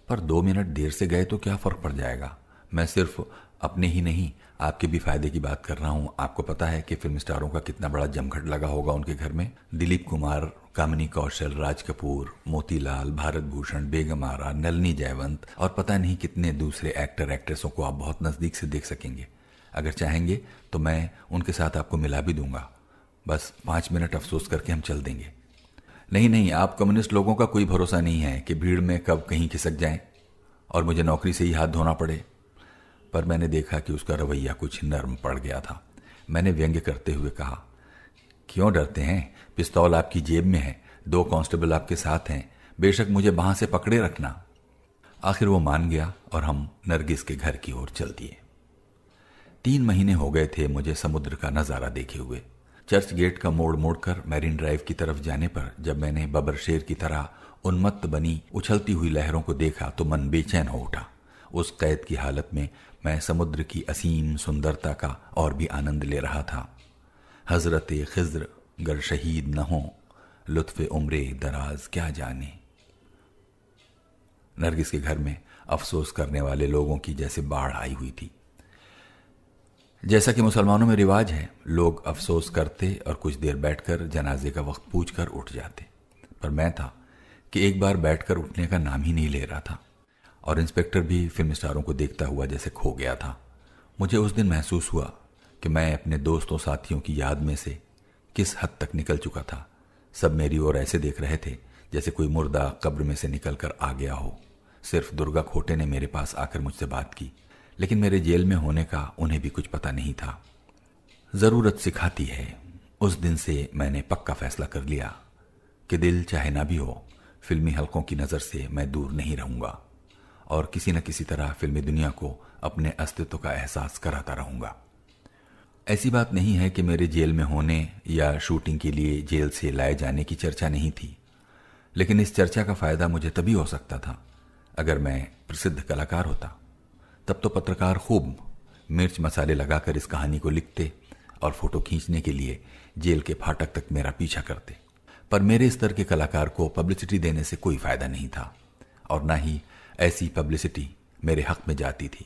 पर 2 मिनट देर से गए तो क्या फर्क पड़ जाएगा? मैं सिर्फ अपने ही नहीं आपके भी फायदे की बात कर रहा हूं। आपको पता है कि फिल्म स्टारों का कितना बड़ा जमघट लगा होगा उनके घर में। दिलीप कुमार, कामिनी कौशल, राज कपूर, मोतीलाल, भारत भूषण, बेगम आरा, नलिनी जयवंत और पता नहीं कितने दूसरे एक्टर एक्ट्रेसों को आप बहुत नजदीक से देख सकेंगे। अगर चाहेंगे तो मैं उनके साथ आपको मिला भी दूंगा। बस 5 मिनट अफसोस करके हम चल देंगे। नहीं, आप कम्युनिस्ट लोगों का कोई भरोसा नहीं है कि भीड़ में कब कहीं खिसक जाएं और मुझे नौकरी से ही हाथ धोना पड़े। पर मैंने देखा कि उसका रवैया कुछ नर्म पड़ गया था। मैंने व्यंग्य करते हुए कहा, क्यों डरते हैं? पिस्तौल आपकी जेब में है, 2 कांस्टेबल आपके साथ हैं, बेशक मुझे बांह से पकड़े रखना। आखिर वो मान गया और हम नरगिस के घर की ओर चल दिए। 3 महीने हो गए थे मुझे समुद्र का नजारा देखे हुए। चर्च गेट का मोड़ मोड़कर मैरीन ड्राइव की तरफ जाने पर जब मैंने बबर शेर की तरह उन्मत्त बनी उछलती हुई लहरों को देखा तो मन बेचैन हो उठा। उस कैद की हालत में मैं समुद्र की असीम सुंदरता का और भी आनंद ले रहा था। हजरत खिज्र गर शहीद न हो, लुत्फ़े उम्रे दराज क्या जाने। नरगिस के घर में अफसोस करने वाले लोगों की जैसे बाढ़ आई हुई थी। जैसा कि मुसलमानों में रिवाज है, लोग अफसोस करते और कुछ देर बैठकर जनाजे का वक्त पूछकर उठ जाते, पर मैं था कि एक बार बैठकर उठने का नाम ही नहीं ले रहा था। और इंस्पेक्टर भी फिल्म स्टारों को देखता हुआ जैसे खो गया था। मुझे उस दिन महसूस हुआ कि मैं अपने दोस्तों साथियों की याद में से किस हद तक निकल चुका था। सब मेरी ओर ऐसे देख रहे थे जैसे कोई मुर्दा कब्र में से निकल कर आ गया हो। सिर्फ दुर्गा खोटे ने मेरे पास आकर मुझसे बात की, लेकिन मेरे जेल में होने का उन्हें भी कुछ पता नहीं था। जरूरत सिखाती है। उस दिन से मैंने पक्का फैसला कर लिया कि दिल चाहे ना भी हो, फिल्मी हलकों की नजर से मैं दूर नहीं रहूंगा और किसी न किसी तरह फिल्मी दुनिया को अपने अस्तित्व का एहसास कराता रहूंगा। ऐसी बात नहीं है कि मेरे जेल में होने या शूटिंग के लिए जेल से लाए जाने की चर्चा नहीं थी, लेकिन इस चर्चा का फायदा मुझे तभी हो सकता था अगर मैं प्रसिद्ध कलाकार होता। तब तो पत्रकार खूब मिर्च मसाले लगाकर इस कहानी को लिखते और फोटो खींचने के लिए जेल के फाटक तक मेरा पीछा करते। पर मेरे स्तर के कलाकार को पब्लिसिटी देने से कोई फायदा नहीं था और ना ही ऐसी पब्लिसिटी मेरे हक में जाती थी।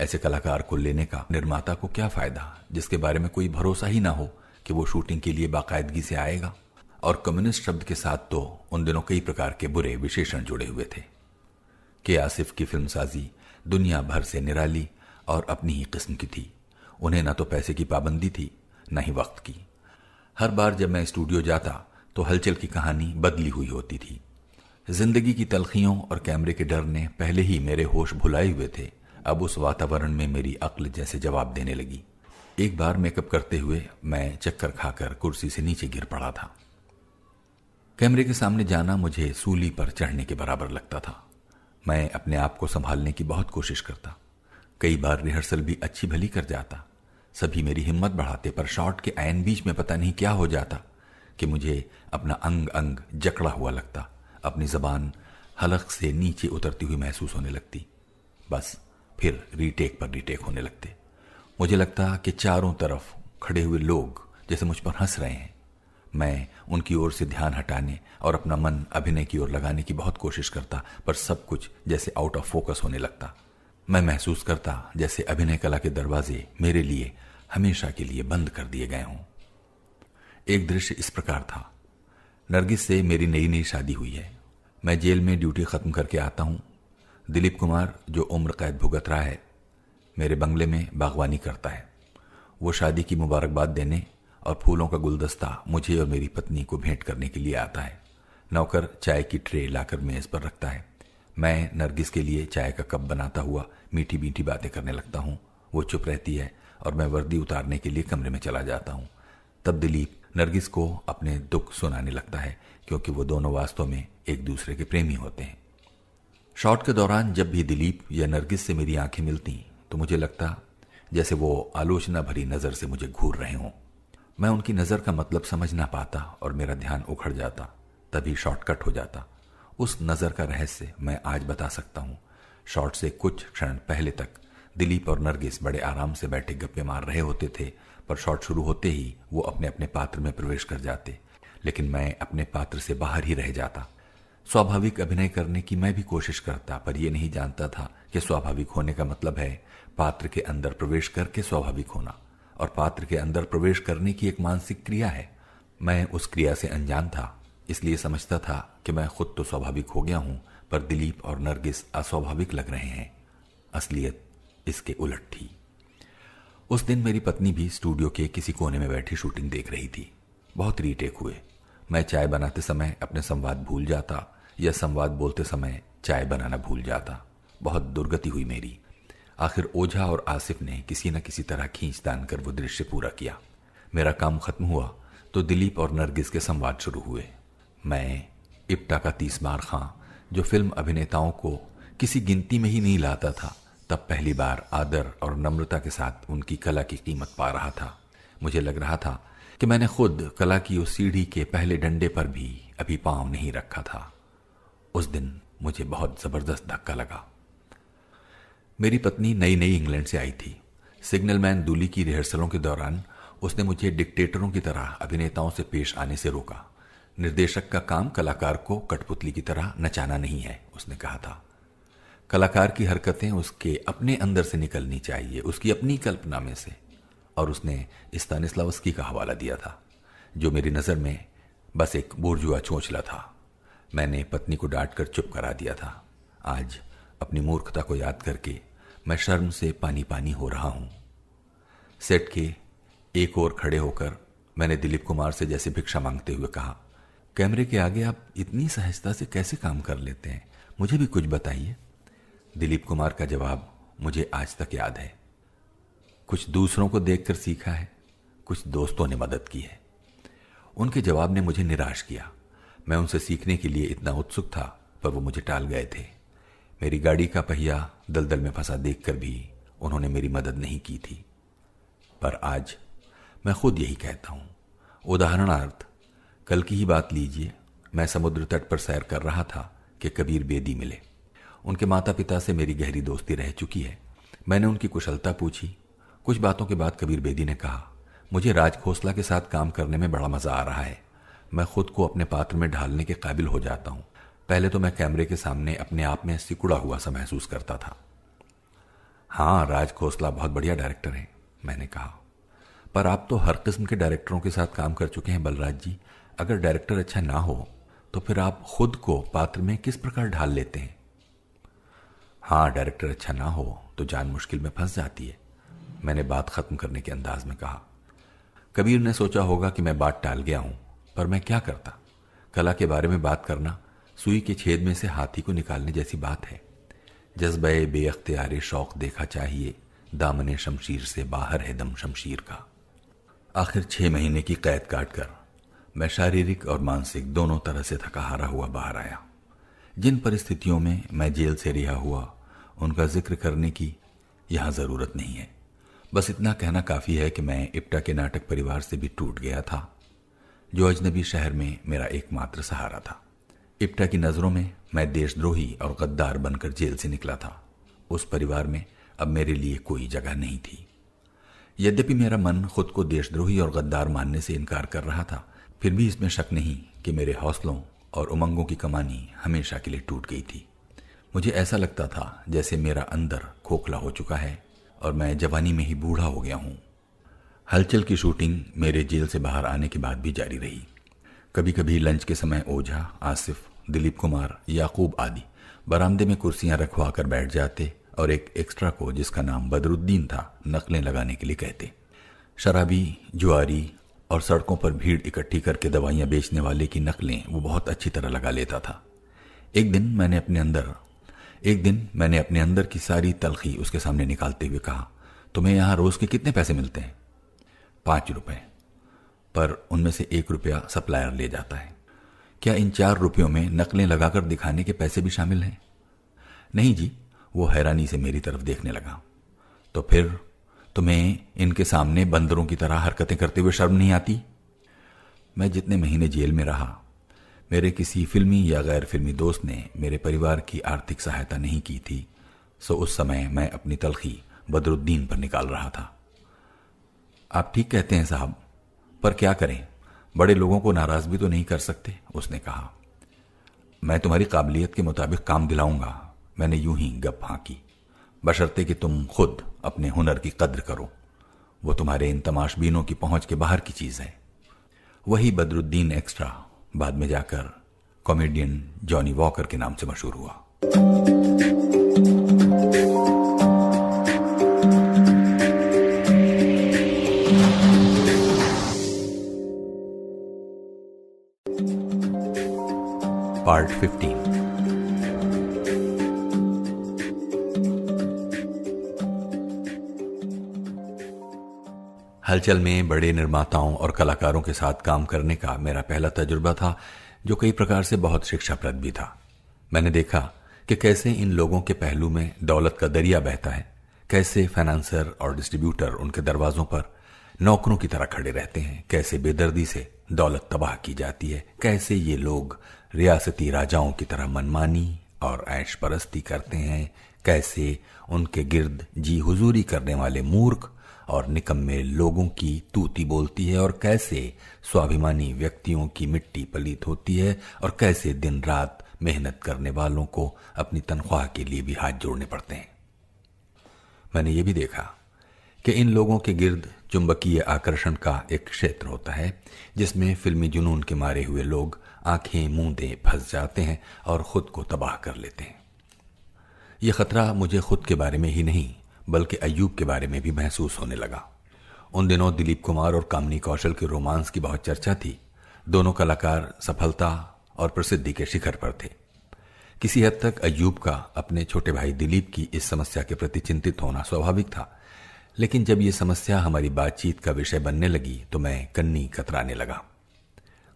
ऐसे कलाकार को लेने का निर्माता को क्या फायदा जिसके बारे में कोई भरोसा ही ना हो कि वो शूटिंग के लिए बाकायदगी से आएगा। और कम्युनिस्ट शब्द के साथ तो उन दिनों कई प्रकार के बुरे विशेषण जुड़े हुए थे। के आसिफ की फिल्मसाजी दुनिया भर से निराली और अपनी ही किस्म की थी। उन्हें न तो पैसे की पाबंदी थी न ही वक्त की। हर बार जब मैं स्टूडियो जाता तो हलचल की कहानी बदली हुई होती थी। जिंदगी की तलखियों और कैमरे के डर ने पहले ही मेरे होश भुलाए हुए थे। अब उस वातावरण में मेरी अक्ल जैसे जवाब देने लगी। एक बार मेकअप करते हुए मैं चक्कर खाकर कुर्सी से नीचे गिर पड़ा था। कैमरे के सामने जाना मुझे सूली पर चढ़ने के बराबर लगता था। मैं अपने आप को संभालने की बहुत कोशिश करता। कई बार रिहर्सल भी अच्छी भली कर जाता। सभी मेरी हिम्मत बढ़ाते, पर शॉट के ऐन बीच में पता नहीं क्या हो जाता कि मुझे अपना अंग अंग जकड़ा हुआ लगता। अपनी जबान हलक से नीचे उतरती हुई महसूस होने लगती। बस फिर रीटेक पर रीटेक होने लगते। मुझे लगता कि चारों तरफ खड़े हुए लोग जैसे मुझ पर हंस रहे हैं। मैं उनकी ओर से ध्यान हटाने और अपना मन अभिनय की ओर लगाने की बहुत कोशिश करता, पर सब कुछ जैसे आउट ऑफ फोकस होने लगता। मैं महसूस करता जैसे अभिनय कला के दरवाजे मेरे लिए हमेशा के लिए बंद कर दिए गए हों। एक दृश्य इस प्रकार था। नरगिस से मेरी नई नई शादी हुई है। मैं जेल में ड्यूटी खत्म करके आता हूं। दिलीप कुमार, जो उम्र कैद भुगत रहा है, मेरे बंगले में बागवानी करता है। वो शादी की मुबारकबाद देने और फूलों का गुलदस्ता मुझे और मेरी पत्नी को भेंट करने के लिए आता है। नौकर चाय की ट्रे लाकर मेज पर रखता है। मैं नरगिस के लिए चाय का कप बनाता हुआ मीठी मीठी बातें करने लगता हूँ। वो चुप रहती है और मैं वर्दी उतारने के लिए कमरे में चला जाता हूँ। तब दिलीप नरगिस को अपने दुख सुनाने लगता है, क्योंकि वो दोनों वास्तव में एक दूसरे के प्रेमी होते हैं। शॉट के दौरान जब भी दिलीप या नरगिस से मेरी आंखें मिलती तो मुझे लगता जैसे वो आलोचना भरी नजर से मुझे घूर रहे हों। मैं उनकी नजर का मतलब समझ ना पाता और मेरा ध्यान उखड़ जाता। तभी शॉर्टकट हो जाता। उस नजर का रहस्य मैं आज बता सकता हूं। शॉट से कुछ क्षण पहले तक दिलीप और नरगिस बड़े आराम से बैठे गप्पे मार रहे होते थे, पर शॉट शुरू होते ही वो अपने अपने पात्र में प्रवेश कर जाते, लेकिन मैं अपने पात्र से बाहर ही रह जाता। स्वाभाविक अभिनय करने की मैं भी कोशिश करता, पर यह नहीं जानता था कि स्वाभाविक होने का मतलब है पात्र के अंदर प्रवेश करके स्वाभाविक होना, और पात्र के अंदर प्रवेश करने की एक मानसिक क्रिया है। मैं उस क्रिया से अनजान था, इसलिए समझता था कि मैं खुद तो स्वाभाविक हो गया हूं, पर दिलीप और नरगिस अस्वाभाविक लग रहे हैं। असलियत इसके उलट थी। उस दिन मेरी पत्नी भी स्टूडियो के किसी कोने में बैठी शूटिंग देख रही थी। बहुत रीटेक हुए। मैं चाय बनाते समय अपने संवाद भूल जाता या संवाद बोलते समय चाय बनाना भूल जाता। बहुत दुर्गति हुई मेरी। आखिर ओझा और आसिफ ने किसी न किसी तरह खींच तान कर वो दृश्य पूरा किया। मेरा काम खत्म हुआ तो दिलीप और नरगिस के संवाद शुरू हुए। मैं इप्टा का 30 बार खां, जो फिल्म अभिनेताओं को किसी गिनती में ही नहीं लाता था, तब पहली बार आदर और नम्रता के साथ उनकी कला की कीमत पा रहा था। मुझे लग रहा था कि मैंने खुद कला की उस सीढ़ी के पहले डंडे पर भी अभी पांव नहीं रखा था। उस दिन मुझे बहुत जबरदस्त धक्का लगा। मेरी पत्नी नई नई इंग्लैंड से आई थी। सिग्नलमैन दूली की रिहर्सलों के दौरान उसने मुझे डिक्टेटरों की तरह अभिनेताओं से पेश आने से रोका। निर्देशक का काम कलाकार को कठपुतली की तरह नचाना नहीं है, उसने कहा था। कलाकार की हरकतें उसके अपने अंदर से निकलनी चाहिए, उसकी अपनी कल्पना में से। और उसने स्तानिस्लावस्की का हवाला दिया था, जो मेरी नजर में बस एक बुर्जुआ चोंचला था। मैंने पत्नी को डांट कर चुप करा दिया था। आज अपनी मूर्खता को याद करके मैं शर्म से पानी पानी हो रहा हूं। सेट के एक ओर खड़े होकर मैंने दिलीप कुमार से जैसे भिक्षा मांगते हुए कहा, कैमरे के आगे आप इतनी सहजता से कैसे काम कर लेते हैं, मुझे भी कुछ बताइए। दिलीप कुमार का जवाब मुझे आज तक याद है। कुछ दूसरों को देखकर सीखा है, कुछ दोस्तों ने मदद की है। उनके जवाब ने मुझे निराश किया। मैं उनसे सीखने के लिए इतना उत्सुक था, पर वो मुझे टाल गए थे। मेरी गाड़ी का पहिया दलदल में फंसा देखकर भी उन्होंने मेरी मदद नहीं की थी। पर आज मैं खुद यही कहता हूं। उदाहरणार्थ, कल की ही बात लीजिए। मैं समुद्र तट पर सैर कर रहा था कि कबीर बेदी मिले। उनके माता पिता से मेरी गहरी दोस्ती रह चुकी है। मैंने उनकी कुशलता पूछी। कुछ बातों के बाद कबीर बेदी ने कहा, मुझे राज खोसला के साथ काम करने में बड़ा मजा आ रहा है। मैं खुद को अपने पात्र में ढालने के काबिल हो जाता हूं। पहले तो मैं कैमरे के सामने अपने आप में सिकुड़ा हुआ सा महसूस करता था। हाँ, राज खोसला बहुत बढ़िया डायरेक्टर है, मैंने कहा। पर आप तो हर किस्म के डायरेक्टरों के साथ काम कर चुके हैं बलराज जी। अगर डायरेक्टर अच्छा ना हो तो फिर आप खुद को पात्र में किस प्रकार ढाल लेते हैं? हाँ, डायरेक्टर अच्छा ना हो तो जान मुश्किल में फंस जाती है, मैंने बात खत्म करने के अंदाज में कहा। कबीर ने सोचा होगा कि मैं बात टाल गया हूं, पर मैं क्या करता। कला के बारे में बात करना सुई के छेद में से हाथी को निकालने जैसी बात है। जज्बे बेअख्तियारे शौक देखा चाहिए, दामने शमशीर से बाहर है दम शमशीर का। आखिर 6 महीने की कैद काट कर मैं शारीरिक और मानसिक दोनों तरह से थका हारा हुआ बाहर आया। जिन परिस्थितियों में मैं जेल से रिहा हुआ उनका जिक्र करने की यहां जरूरत नहीं है। बस इतना कहना काफी है कि मैं इप्टा के नाटक परिवार से भी टूट गया था, जो अजनबी शहर में मेरा एकमात्र सहारा था। इप्टा की नजरों में मैं देशद्रोही और गद्दार बनकर जेल से निकला था। उस परिवार में अब मेरे लिए कोई जगह नहीं थी। यद्यपि मेरा मन खुद को देशद्रोही और गद्दार मानने से इनकार कर रहा था, फिर भी इसमें शक नहीं कि मेरे हौसलों और उमंगों की कमानी हमेशा के लिए टूट गई थी। मुझे ऐसा लगता था जैसे मेरा अंदर खोखला हो चुका है और मैं जवानी में ही बूढ़ा हो गया हूं। हलचल की शूटिंग मेरे जेल से बाहर आने के बाद भी जारी रही। कभी कभी लंच के समय ओझा, आसिफ, दिलीप कुमार, याकूब आदि बरामदे में कुर्सियां रखवा कर बैठ जाते और एक एक्स्ट्रा को, जिसका नाम बदरुद्दीन था, नकलें लगाने के लिए कहते। शराबी, जुआरी और सड़कों पर भीड़ इकट्ठी करके दवाइयां बेचने वाले की नकलें वो बहुत अच्छी तरह लगा लेता था। एक दिन मैंने अपने अंदर की सारी तलखी उसके सामने निकालते हुए कहा, तुम्हें यहां रोज के कितने पैसे मिलते हैं? 5 रुपए, पर उनमें से 1 रुपया सप्लायर ले जाता है। क्या इन 4 रुपयों में नकलें लगाकर दिखाने के पैसे भी शामिल हैं? नहीं जी, वो हैरानी से मेरी तरफ देखने लगा। तो फिर तुम्हें इनके सामने बंदरों की तरह हरकतें करते हुए शर्म नहीं आती? मैं जितने महीने जेल में रहा, मेरे किसी फिल्मी या गैर फिल्मी दोस्त ने मेरे परिवार की आर्थिक सहायता नहीं की थी, सो उस समय मैं अपनी तलखी बदरुद्दीन पर निकाल रहा था। आप ठीक कहते हैं साहब, पर क्या करें, बड़े लोगों को नाराज भी तो नहीं कर सकते, उसने कहा। मैं तुम्हारी काबिलियत के मुताबिक काम दिलाऊंगा, मैंने यूं ही गप हाँकी, बशर्ते कि तुम खुद अपने हुनर की कद्र करो। वो तुम्हारे इन तमाशबीनों की पहुंच के बाहर की चीज है। वही बदरुद्दीन एक्स्ट्रा बाद में जाकर कॉमेडियन जॉनी वॉकर के नाम से मशहूर हुआ। पार्ट 15। हलचल में बड़े निर्माताओं और कलाकारों के साथ काम करने का मेरा पहला तजुर्बा था, जो कई प्रकार से बहुत शिक्षाप्रद भी था। मैंने देखा कि कैसे इन लोगों के पहलू में दौलत का दरिया बहता है, कैसे फाइनेंसर और डिस्ट्रीब्यूटर उनके दरवाजों पर नौकरों की तरह खड़े रहते हैं, कैसे बेदर्दी से दौलत तबाह की जाती है, कैसे ये लोग रियासती राजाओं की तरह मनमानी और ऐश परस्ती करते हैं, कैसे उनके गिर्द जी हुजूरी करने वाले मूर्ख और निकम्मे लोगों की तूती बोलती है, और कैसे स्वाभिमानी व्यक्तियों की मिट्टी पलीत होती है, और कैसे दिन रात मेहनत करने वालों को अपनी तनख्वाह के लिए भी हाथ जोड़ने पड़ते हैं। मैंने ये भी देखा कि इन लोगों के गिर्द चुंबकीय आकर्षण का एक क्षेत्र होता है, जिसमें फिल्मी जुनून के मारे हुए लोग आंखें मूंदे फंस जाते हैं और खुद को तबाह कर लेते हैं। यह खतरा मुझे खुद के बारे में ही नहीं बल्कि अय्यूब के बारे में भी महसूस होने लगा। उन दिनों दिलीप कुमार और कामिनी कौशल के रोमांस की बहुत चर्चा थी। दोनों कलाकार सफलता और प्रसिद्धि के शिखर पर थे। किसी हद तक अय्यूब का अपने छोटे भाई दिलीप की इस समस्या के प्रति चिंतित होना स्वाभाविक था, लेकिन जब यह समस्या हमारी बातचीत का विषय बनने लगी तो मैं कन्नी कतराने लगा।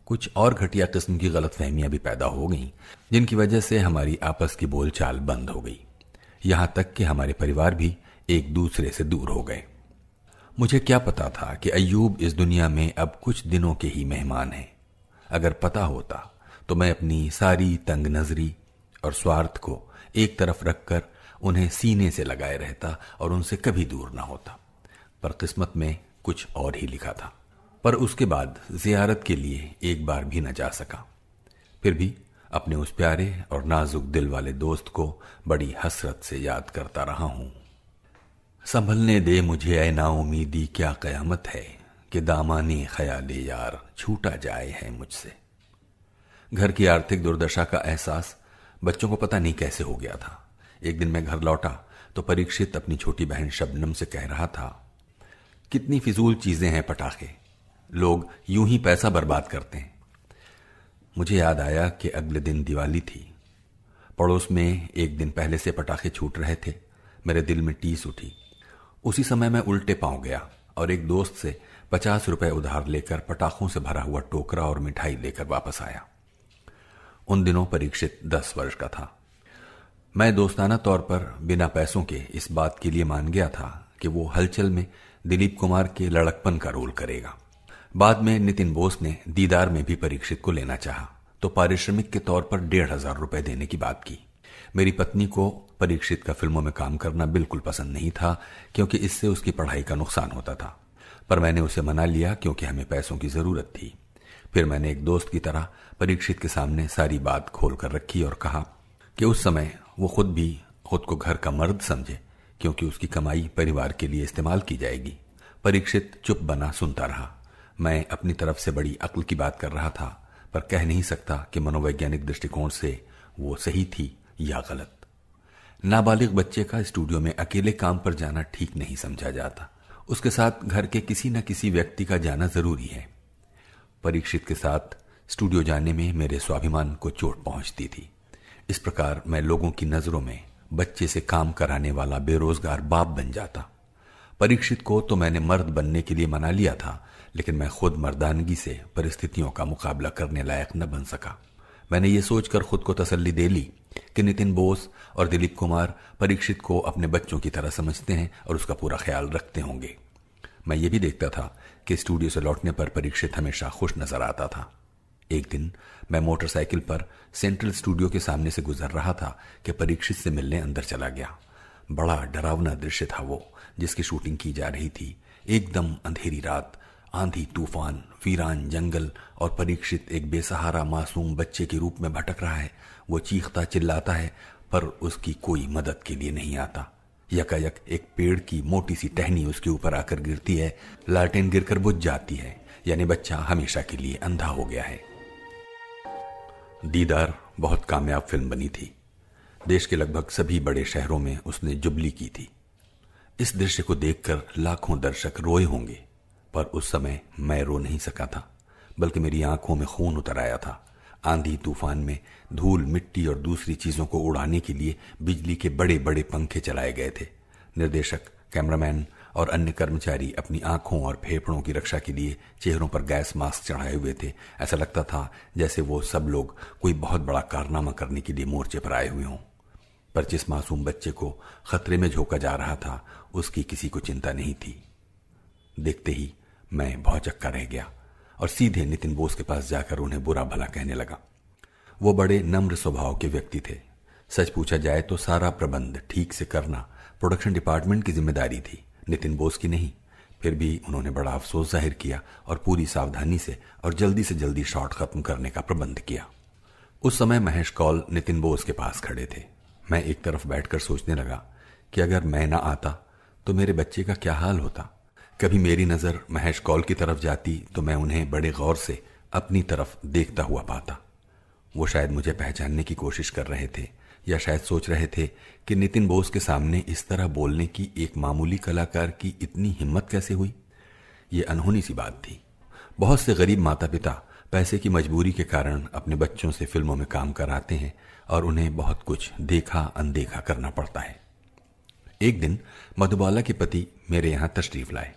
कुछ और घटिया किस्म की गलतफहमियां भी पैदा हो गईं, जिनकी वजह से हमारी आपस की बोलचाल बंद हो गई, यहां तक कि हमारे परिवार भी एक दूसरे से दूर हो गए। मुझे क्या पता था कि अय्यूब इस दुनिया में अब कुछ दिनों के ही मेहमान हैं। अगर पता होता तो मैं अपनी सारी तंग नजरी और स्वार्थ को एक तरफ रखकर उन्हें सीने से लगाए रहता और उनसे कभी दूर ना होता। पर किस्मत में कुछ और ही लिखा था। पर उसके बाद जियारत के लिए एक बार भी न जा सका। फिर भी अपने उस प्यारे और नाजुक दिल वाले दोस्त को बड़ी हसरत से याद करता रहा हूं। संभलने दे मुझे ऐ नाउमीदी, क्या कयामत है कि दामानी ख्याले यार छूटा जाए है मुझसे। घर की आर्थिक दुर्दशा का एहसास बच्चों को पता नहीं कैसे हो गया था। एक दिन मैं घर लौटा तो परीक्षित अपनी छोटी बहन शबनम से कह रहा था, कितनी फिजूल चीजें हैं पटाखे, लोग यूं ही पैसा बर्बाद करते हैं। मुझे याद आया कि अगले दिन दिवाली थी। पड़ोस में एक दिन पहले से पटाखे छूट रहे थे। मेरे दिल में टीस उठी। उसी समय मैं उल्टे पांव गया और एक दोस्त से 50 रुपए उधार लेकर पटाखों से भरा हुआ टोकरा और मिठाई लेकर वापस आया। उन दिनों परीक्षित 10 वर्ष का था। मैं दोस्ताना तौर पर बिना पैसों के इस बात के लिए मान गया था कि वो हलचल में दिलीप कुमार के लड़कपन का रोल करेगा। बाद में नितिन बोस ने दीदार में भी परीक्षित को लेना चाहा तो पारिश्रमिक के तौर पर 1,500 रुपए देने की बात की। मेरी पत्नी को परीक्षित का फिल्मों में काम करना बिल्कुल पसंद नहीं था क्योंकि इससे उसकी पढ़ाई का नुकसान होता था, पर मैंने उसे मना लिया क्योंकि हमें पैसों की जरूरत थी। फिर मैंने एक दोस्त की तरह परीक्षित के सामने सारी बात खोल कर रखी और कहा कि उस समय वो खुद को घर का मर्द समझे क्योंकि उसकी कमाई परिवार के लिए इस्तेमाल की जाएगी। परीक्षित चुप बना सुनता रहा। मैं अपनी तरफ से बड़ी अक्ल की बात कर रहा था, पर कह नहीं सकता कि मनोवैज्ञानिक दृष्टिकोण से वो सही थी या गलत। नाबालिग बच्चे का स्टूडियो में अकेले काम पर जाना ठीक नहीं समझा जाता। उसके साथ घर के किसी न किसी व्यक्ति का जाना जरूरी है। परीक्षित के साथ स्टूडियो जाने में मेरे स्वाभिमान को चोट पहुंचती थी। इस प्रकार मैं लोगों की नजरों में बच्चे से काम कराने वाला बेरोजगार बाप बन जाता। परीक्षित को तो मैंने मर्द बनने के लिए मना लिया था, लेकिन मैं खुद मर्दानगी से परिस्थितियों का मुकाबला करने लायक न बन सका। मैंने ये सोचकर खुद को तसल्ली दे ली कि नितिन बोस और दिलीप कुमार परीक्षित को अपने बच्चों की तरह समझते हैं और उसका पूरा ख्याल रखते होंगे। मैं ये भी देखता था कि स्टूडियो से लौटने पर परीक्षित हमेशा खुश नजर आता था। एक दिन मैं मोटरसाइकिल पर सेंट्रल स्टूडियो के सामने से गुजर रहा था कि परीक्षित से मिलने अंदर चला गया। बड़ा डरावना दृश्य था वो, जिसकी शूटिंग की जा रही थी। एकदम अंधेरी रात, आंधी तूफान, वीरान जंगल और परीक्षित एक बेसहारा मासूम बच्चे के रूप में भटक रहा है। वो चीखता चिल्लाता है पर उसकी कोई मदद के लिए नहीं आता। यकायक एक पेड़ की मोटी सी टहनी उसके ऊपर आकर गिरती है। लालटेन गिरकर बुझ जाती है, यानी बच्चा हमेशा के लिए अंधा हो गया है। दीदार बहुत कामयाब फिल्म बनी थी। देश के लगभग सभी बड़े शहरों में उसने जुबली की थी। इस दृश्य को देखकर लाखों दर्शक रोए होंगे, पर उस समय मैं रो नहीं सका था, बल्कि मेरी आंखों में खून उतर आया था। आंधी तूफान में धूल, मिट्टी और दूसरी चीजों को उड़ाने के लिए बिजली के बड़े बड़े पंखे चलाए गए थे। निर्देशक, कैमरामैन और अन्य कर्मचारी अपनी आंखों और फेफड़ों की रक्षा के लिए चेहरों पर गैस मास्क चढ़ाए हुए थे। ऐसा लगता था जैसे वो सब लोग कोई बहुत बड़ा कारनामा करने के लिए मोर्चे पर आए हुए हों। पर जिस मासूम बच्चे को खतरे में झोंका जा रहा था, उसकी किसी को चिंता नहीं थी। देखते ही मैं भौचक्का रह गया और सीधे नितिन बोस के पास जाकर उन्हें बुरा भला कहने लगा। वो बड़े नम्र स्वभाव के व्यक्ति थे। सच पूछा जाए तो सारा प्रबंध ठीक से करना प्रोडक्शन डिपार्टमेंट की जिम्मेदारी थी, नितिन बोस की नहीं। फिर भी उन्होंने बड़ा अफसोस जाहिर किया और पूरी सावधानी से जल्दी शॉट खत्म करने का प्रबंध किया। उस समय महेश कौल नितिन बोस के पास खड़े थे। मैं एक तरफ बैठकर सोचने लगा कि अगर मैं ना आता तो मेरे बच्चे का क्या हाल होता। कभी मेरी नजर महेश कौल की तरफ जाती तो मैं उन्हें बड़े गौर से अपनी तरफ देखता हुआ पाता। वो शायद मुझे पहचानने की कोशिश कर रहे थे या शायद सोच रहे थे कि नितिन बोस के सामने इस तरह बोलने की एक मामूली कलाकार की इतनी हिम्मत कैसे हुई। ये अनहोनी सी बात थी। बहुत से गरीब माता पिता पैसे की मजबूरी के कारण अपने बच्चों से फिल्मों में काम कराते हैं और उन्हें बहुत कुछ देखा अनदेखा करना पड़ता है। एक दिन मधुबाला के पति मेरे यहाँ तशरीफ लाए।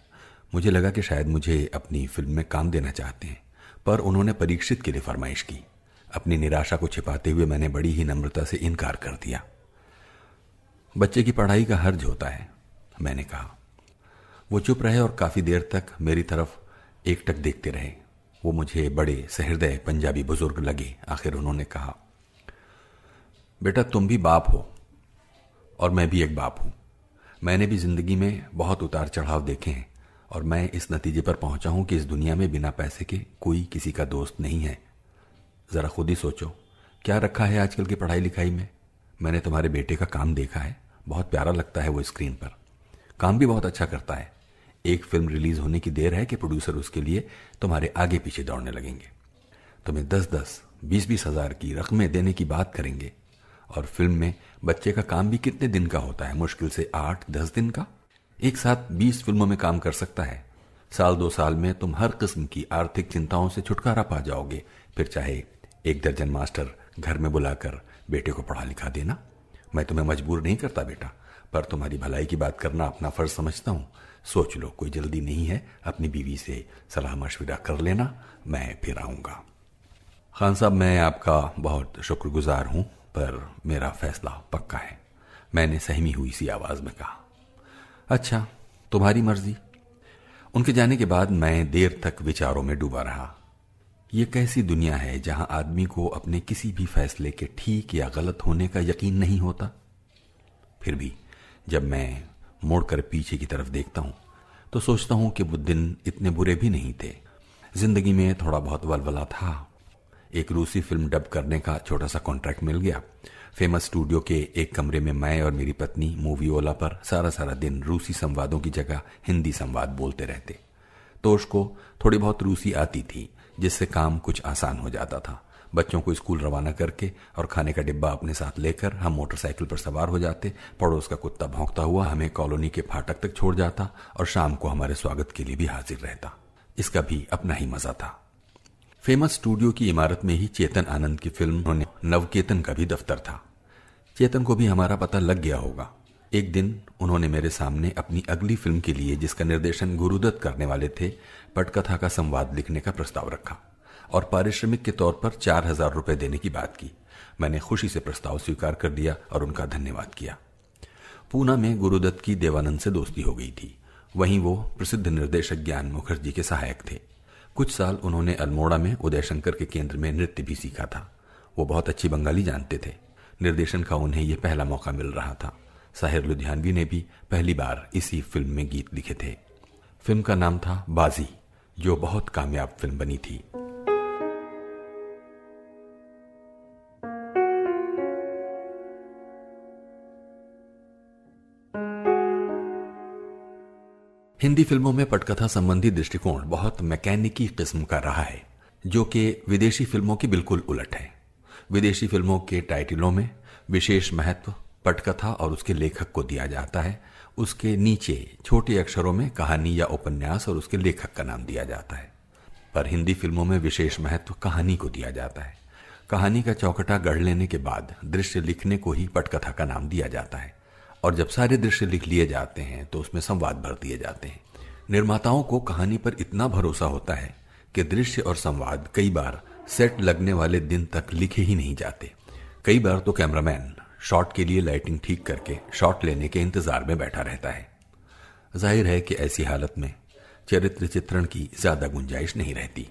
मुझे लगा कि शायद मुझे अपनी फिल्म में काम देना चाहते हैं, पर उन्होंने परीक्षित के लिए फरमाइश की। अपनी निराशा को छिपाते हुए मैंने बड़ी ही नम्रता से इनकार कर दिया। बच्चे की पढ़ाई का हर्ज होता है, मैंने कहा। वो चुप रहे और काफी देर तक मेरी तरफ एकटक देखते रहे। वो मुझे बड़े सहृदय पंजाबी बुजुर्ग लगे। आखिर उन्होंने कहा, बेटा तुम भी बाप हो और मैं भी एक बाप हूं। मैंने भी जिंदगी में बहुत उतार चढ़ाव देखे हैं और मैं इस नतीजे पर पहुंचा हूं कि इस दुनिया में बिना पैसे के कोई किसी का दोस्त नहीं है। जरा खुद ही सोचो, क्या रखा है आजकल की पढ़ाई लिखाई में। मैंने तुम्हारे बेटे का काम देखा है, बहुत प्यारा लगता है वो स्क्रीन पर। काम भी बहुत अच्छा करता है। एक फिल्म रिलीज होने की देर है कि प्रोड्यूसर उसके लिए तुम्हारे आगे पीछे दौड़ने लगेंगे, तुम्हें 10-10, 20-20 हजार की रकमें देने की बात करेंगे। और फिल्म में बच्चे का काम भी कितने दिन का होता है? मुश्किल से 8-10 दिन का। एक साथ 20 फिल्मों में काम कर सकता है। साल 2 साल में तुम हर किस्म की आर्थिक चिंताओं से छुटकारा पा जाओगे। फिर चाहे 1 दर्जन मास्टर घर में बुलाकर बेटे को पढ़ा लिखा देना। मैं तुम्हें मजबूर नहीं करता बेटा, पर तुम्हारी भलाई की बात करना अपना फर्ज समझता हूं। सोच लो, कोई जल्दी नहीं है, अपनी बीवी से सलाह मशविरा कर लेना, मैं फिर आऊंगा। खान साहब, मैं आपका बहुत शुक्रगुजार हूं, पर मेरा फैसला पक्का है, मैंने सहमी हुई सी आवाज में कहा। अच्छा, तुम्हारी मर्जी। उनके जाने के बाद मैं देर तक विचारों में डूबा रहा। यह कैसी दुनिया है जहां आदमी को अपने किसी भी फैसले के ठीक या गलत होने का यकीन नहीं होता। फिर भी जब मैं मुड़कर पीछे की तरफ देखता हूं तो सोचता हूं कि वो दिन इतने बुरे भी नहीं थे। जिंदगी में थोड़ा बहुत वलवला था। एक रूसी फिल्म डब करने का छोटा सा कॉन्ट्रैक्ट मिल गया। फेमस स्टूडियो के एक कमरे में मैं और मेरी पत्नी मूवीओला पर सारा दिन रूसी संवादों की जगह हिंदी संवाद बोलते रहते। तोश को थोड़ी बहुत रूसी आती थी, जिससे काम कुछ आसान हो जाता था। बच्चों को स्कूल रवाना करके और खाने का डिब्बा अपने साथ लेकर हम मोटरसाइकिल पर सवार हो जाते। पड़ोस का कुत्ता भौंकता हुआ हमें कॉलोनी के फाटक तक छोड़ जाता और शाम को हमारे स्वागत के लिए भी हाजिर रहता। इसका भी अपना ही मजा था। फेमस स्टूडियो की इमारत में ही चेतन आनंद की फिल्म नवकेतन का भी दफ्तर था। चेतन को भी हमारा पता लग गया होगा। एक दिन उन्होंने मेरे सामने अपनी अगली फिल्म के लिए, जिसका निर्देशन गुरुदत्त करने वाले थे, पटकथा का संवाद लिखने का प्रस्ताव रखा और पारिश्रमिक के तौर पर 4,000 रुपए देने की बात की। मैंने खुशी से प्रस्ताव स्वीकार कर दिया और उनका धन्यवाद किया। पूना में गुरुदत्त की देवानंद से दोस्ती हो गई थी। वहीं वो प्रसिद्ध निर्देशक ज्ञान मुखर्जी के सहायक थे। कुछ साल उन्होंने अल्मोड़ा में उदय शंकर के केंद्र में नृत्य भी सीखा था। वो बहुत अच्छी बंगाली जानते थे। निर्देशन का उन्हें यह पहला मौका मिल रहा था। साहिर लुधियानवी ने भी पहली बार इसी फिल्म में गीत लिखे थे। फिल्म का नाम था बाजी, जो बहुत कामयाब फिल्म बनी थी। हिंदी फिल्मों में पटकथा संबंधी दृष्टिकोण बहुत मैकेनिकी किस्म का रहा है, जो कि विदेशी फिल्मों की बिल्कुल उलट है। विदेशी फिल्मों के टाइटलों में विशेष महत्व पटकथा और उसके लेखक को दिया जाता है। उसके नीचे छोटे अक्षरों में कहानी या उपन्यास और उसके लेखक का नाम दिया जाता है। पर हिंदी फिल्मों में विशेष महत्व कहानी को दिया जाता है। कहानी का चौकटा गढ़ लेने के बाद दृश्य लिखने को ही पटकथा का नाम दिया जाता है। और जब सारे दृश्य लिख लिए जाते हैं तो उसमें संवाद भर दिए जाते हैं। निर्माताओं को कहानी पर इतना भरोसा होता है कि दृश्य और संवाद कई बार सेट लगने वाले दिन तक लिखे ही नहीं जाते। कई बार तो कैमरामैन शॉट के लिए लाइटिंग ठीक करके शॉट लेने के इंतजार में बैठा रहता है। जाहिर है कि ऐसी हालत में चरित्र चित्रण की ज्यादा गुंजाइश नहीं रहती।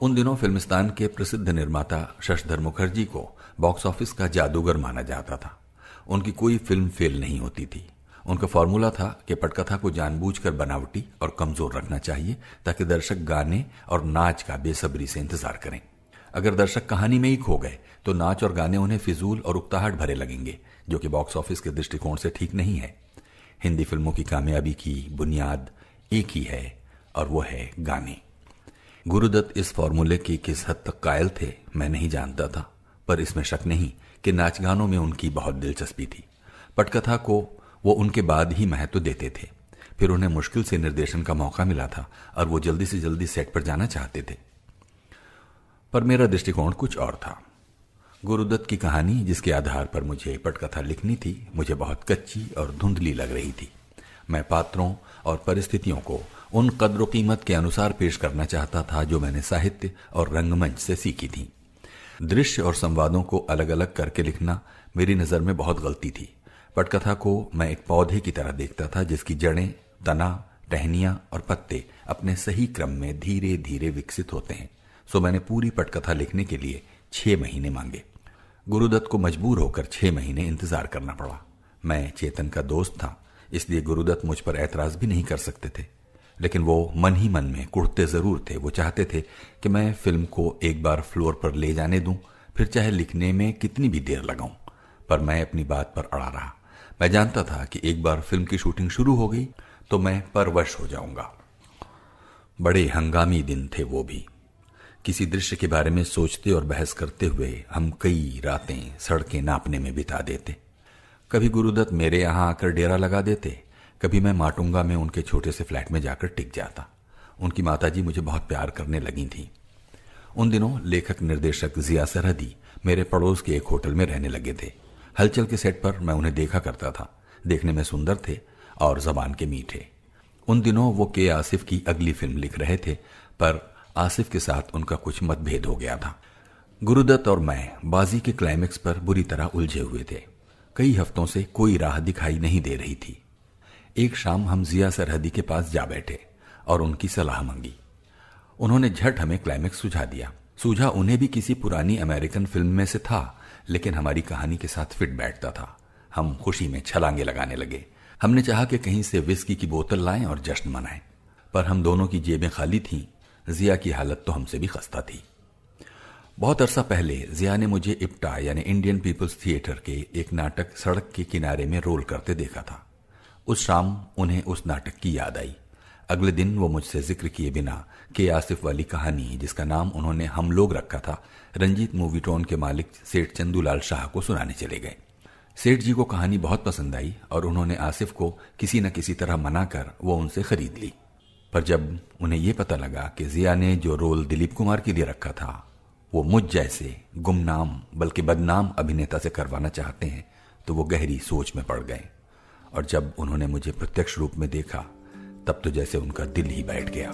उन दिनों फिल्मिस्तान के प्रसिद्ध निर्माता शशधर मुखर्जी को बॉक्स ऑफिस का जादूगर माना जाता था। उनकी कोई फिल्म फेल नहीं होती थी। उनका फॉर्मूला था कि पटकथा को जानबूझकर बनावटी और कमजोर रखना चाहिए ताकि दर्शक गाने और नाच का बेसब्री से इंतजार करें। अगर दर्शक कहानी में ही खो गए तो नाच और गाने उन्हें फिजूल और उकताहट भरे लगेंगे, जो कि बॉक्स ऑफिस के दृष्टिकोण से ठीक नहीं है। हिंदी फिल्मों की कामयाबी की बुनियाद एक ही है और वो है गाने। गुरुदत्त इस फॉर्मूले की किस हद तक कायल थे मैं नहीं जानता था, पर इसमें शक नहीं कि नाच गानों में उनकी बहुत दिलचस्पी थी। पटकथा को वो उनके बाद ही महत्व देते थे। फिर उन्हें मुश्किल से निर्देशन का मौका मिला था और वो जल्दी से जल्दी सेट पर जाना चाहते थे। पर मेरा दृष्टिकोण कुछ और था। गुरुदत्त की कहानी, जिसके आधार पर मुझे पटकथा लिखनी थी, मुझे बहुत कच्ची और धुंधली लग रही थी। मैं पात्रों और परिस्थितियों को उन कद्र कीमत के अनुसार पेश करना चाहता था जो मैंने साहित्य और रंगमंच से सीखी थी। दृश्य और संवादों को अलग अलग करके लिखना मेरी नजर में बहुत गलती थी। पटकथा को मैं एक पौधे की तरह देखता था, जिसकी जड़ें, तना, टहनियां और पत्ते अपने सही क्रम में धीरे धीरे विकसित होते हैं। सो मैंने पूरी पटकथा लिखने के लिए 6 महीने मांगे। गुरुदत्त को मजबूर होकर 6 महीने इंतजार करना पड़ा। मैं चेतन का दोस्त था, इसलिए गुरुदत्त मुझ पर ऐतराज भी नहीं कर सकते थे। लेकिन वो मन ही मन में कुढ़ते जरूर थे। वो चाहते थे कि मैं फिल्म को एक बार फ्लोर पर ले जाने दूं, फिर चाहे लिखने में कितनी भी देर लगाऊं। पर मैं अपनी बात पर अड़ा रहा। मैं जानता था कि एक बार फिल्म की शूटिंग शुरू हो गई तो मैं परवश हो जाऊंगा। बड़े हंगामी दिन थे वो भी। किसी दृश्य के बारे में सोचते और बहस करते हुए हम कई रातें सड़कें नापने में बिता देते। कभी गुरुदत्त मेरे यहां आकर डेरा लगा देते, कभी मैं माटुंगा में उनके छोटे से फ्लैट में जाकर टिक जाता। उनकी माताजी मुझे बहुत प्यार करने लगी थी। उन दिनों लेखक निर्देशक जिया सरहदी मेरे पड़ोस के एक होटल में रहने लगे थे। हलचल के सेट पर मैं उन्हें देखा करता था। देखने में सुंदर थे और जबान के मीठे। उन दिनों वो के आसिफ की अगली फिल्म लिख रहे थे, पर आसिफ के साथ उनका कुछ मतभेद हो गया था। गुरुदत्त और मैं बाजी के क्लाइमेक्स पर बुरी तरह उलझे हुए थे। कई हफ्तों से कोई राह दिखाई नहीं दे रही थी। एक शाम हम जिया सरहदी के पास जा बैठे और उनकी सलाह मांगी। उन्होंने झट हमें क्लाइमेक्स सुझा दिया। सूझा उन्हें भी किसी पुरानी अमेरिकन फिल्म में से था, लेकिन हमारी कहानी के साथ फिट बैठता था। हम खुशी में छलांगे लगाने लगे। हमने चाहा कि कहीं से विस्की की बोतल लाएं और जश्न मनाएं, पर हम दोनों की जेबें खाली थीं। जिया की हालत तो हमसे भी खस्ता थी। बहुत अरसा पहले जिया ने मुझे इप्टा यानी इंडियन पीपल्स थिएटर के एक नाटक सड़क के किनारे में रोल करते देखा था। उस शाम उन्हें उस नाटक की याद आई। अगले दिन वो मुझसे जिक्र किए बिना के आसिफ वाली कहानी, जिसका नाम उन्होंने हम लोग रखा था, रंजीत मूवीटोन के मालिक सेठ चंदूलाल शाह को सुनाने चले गए। सेठ जी को कहानी बहुत पसंद आई और उन्होंने आसिफ को किसी न किसी तरह मनाकर वो उनसे खरीद ली। पर जब उन्हें यह पता लगा कि जिया ने जो रोल दिलीप कुमार के लिए रखा था वो मुझ जैसे गुमनाम बल्कि बदनाम अभिनेता से करवाना चाहते हैं, तो वो गहरी सोच में पड़ गए। और जब उन्होंने मुझे प्रत्यक्ष रूप में देखा, तब तो जैसे उनका दिल ही बैठ गया।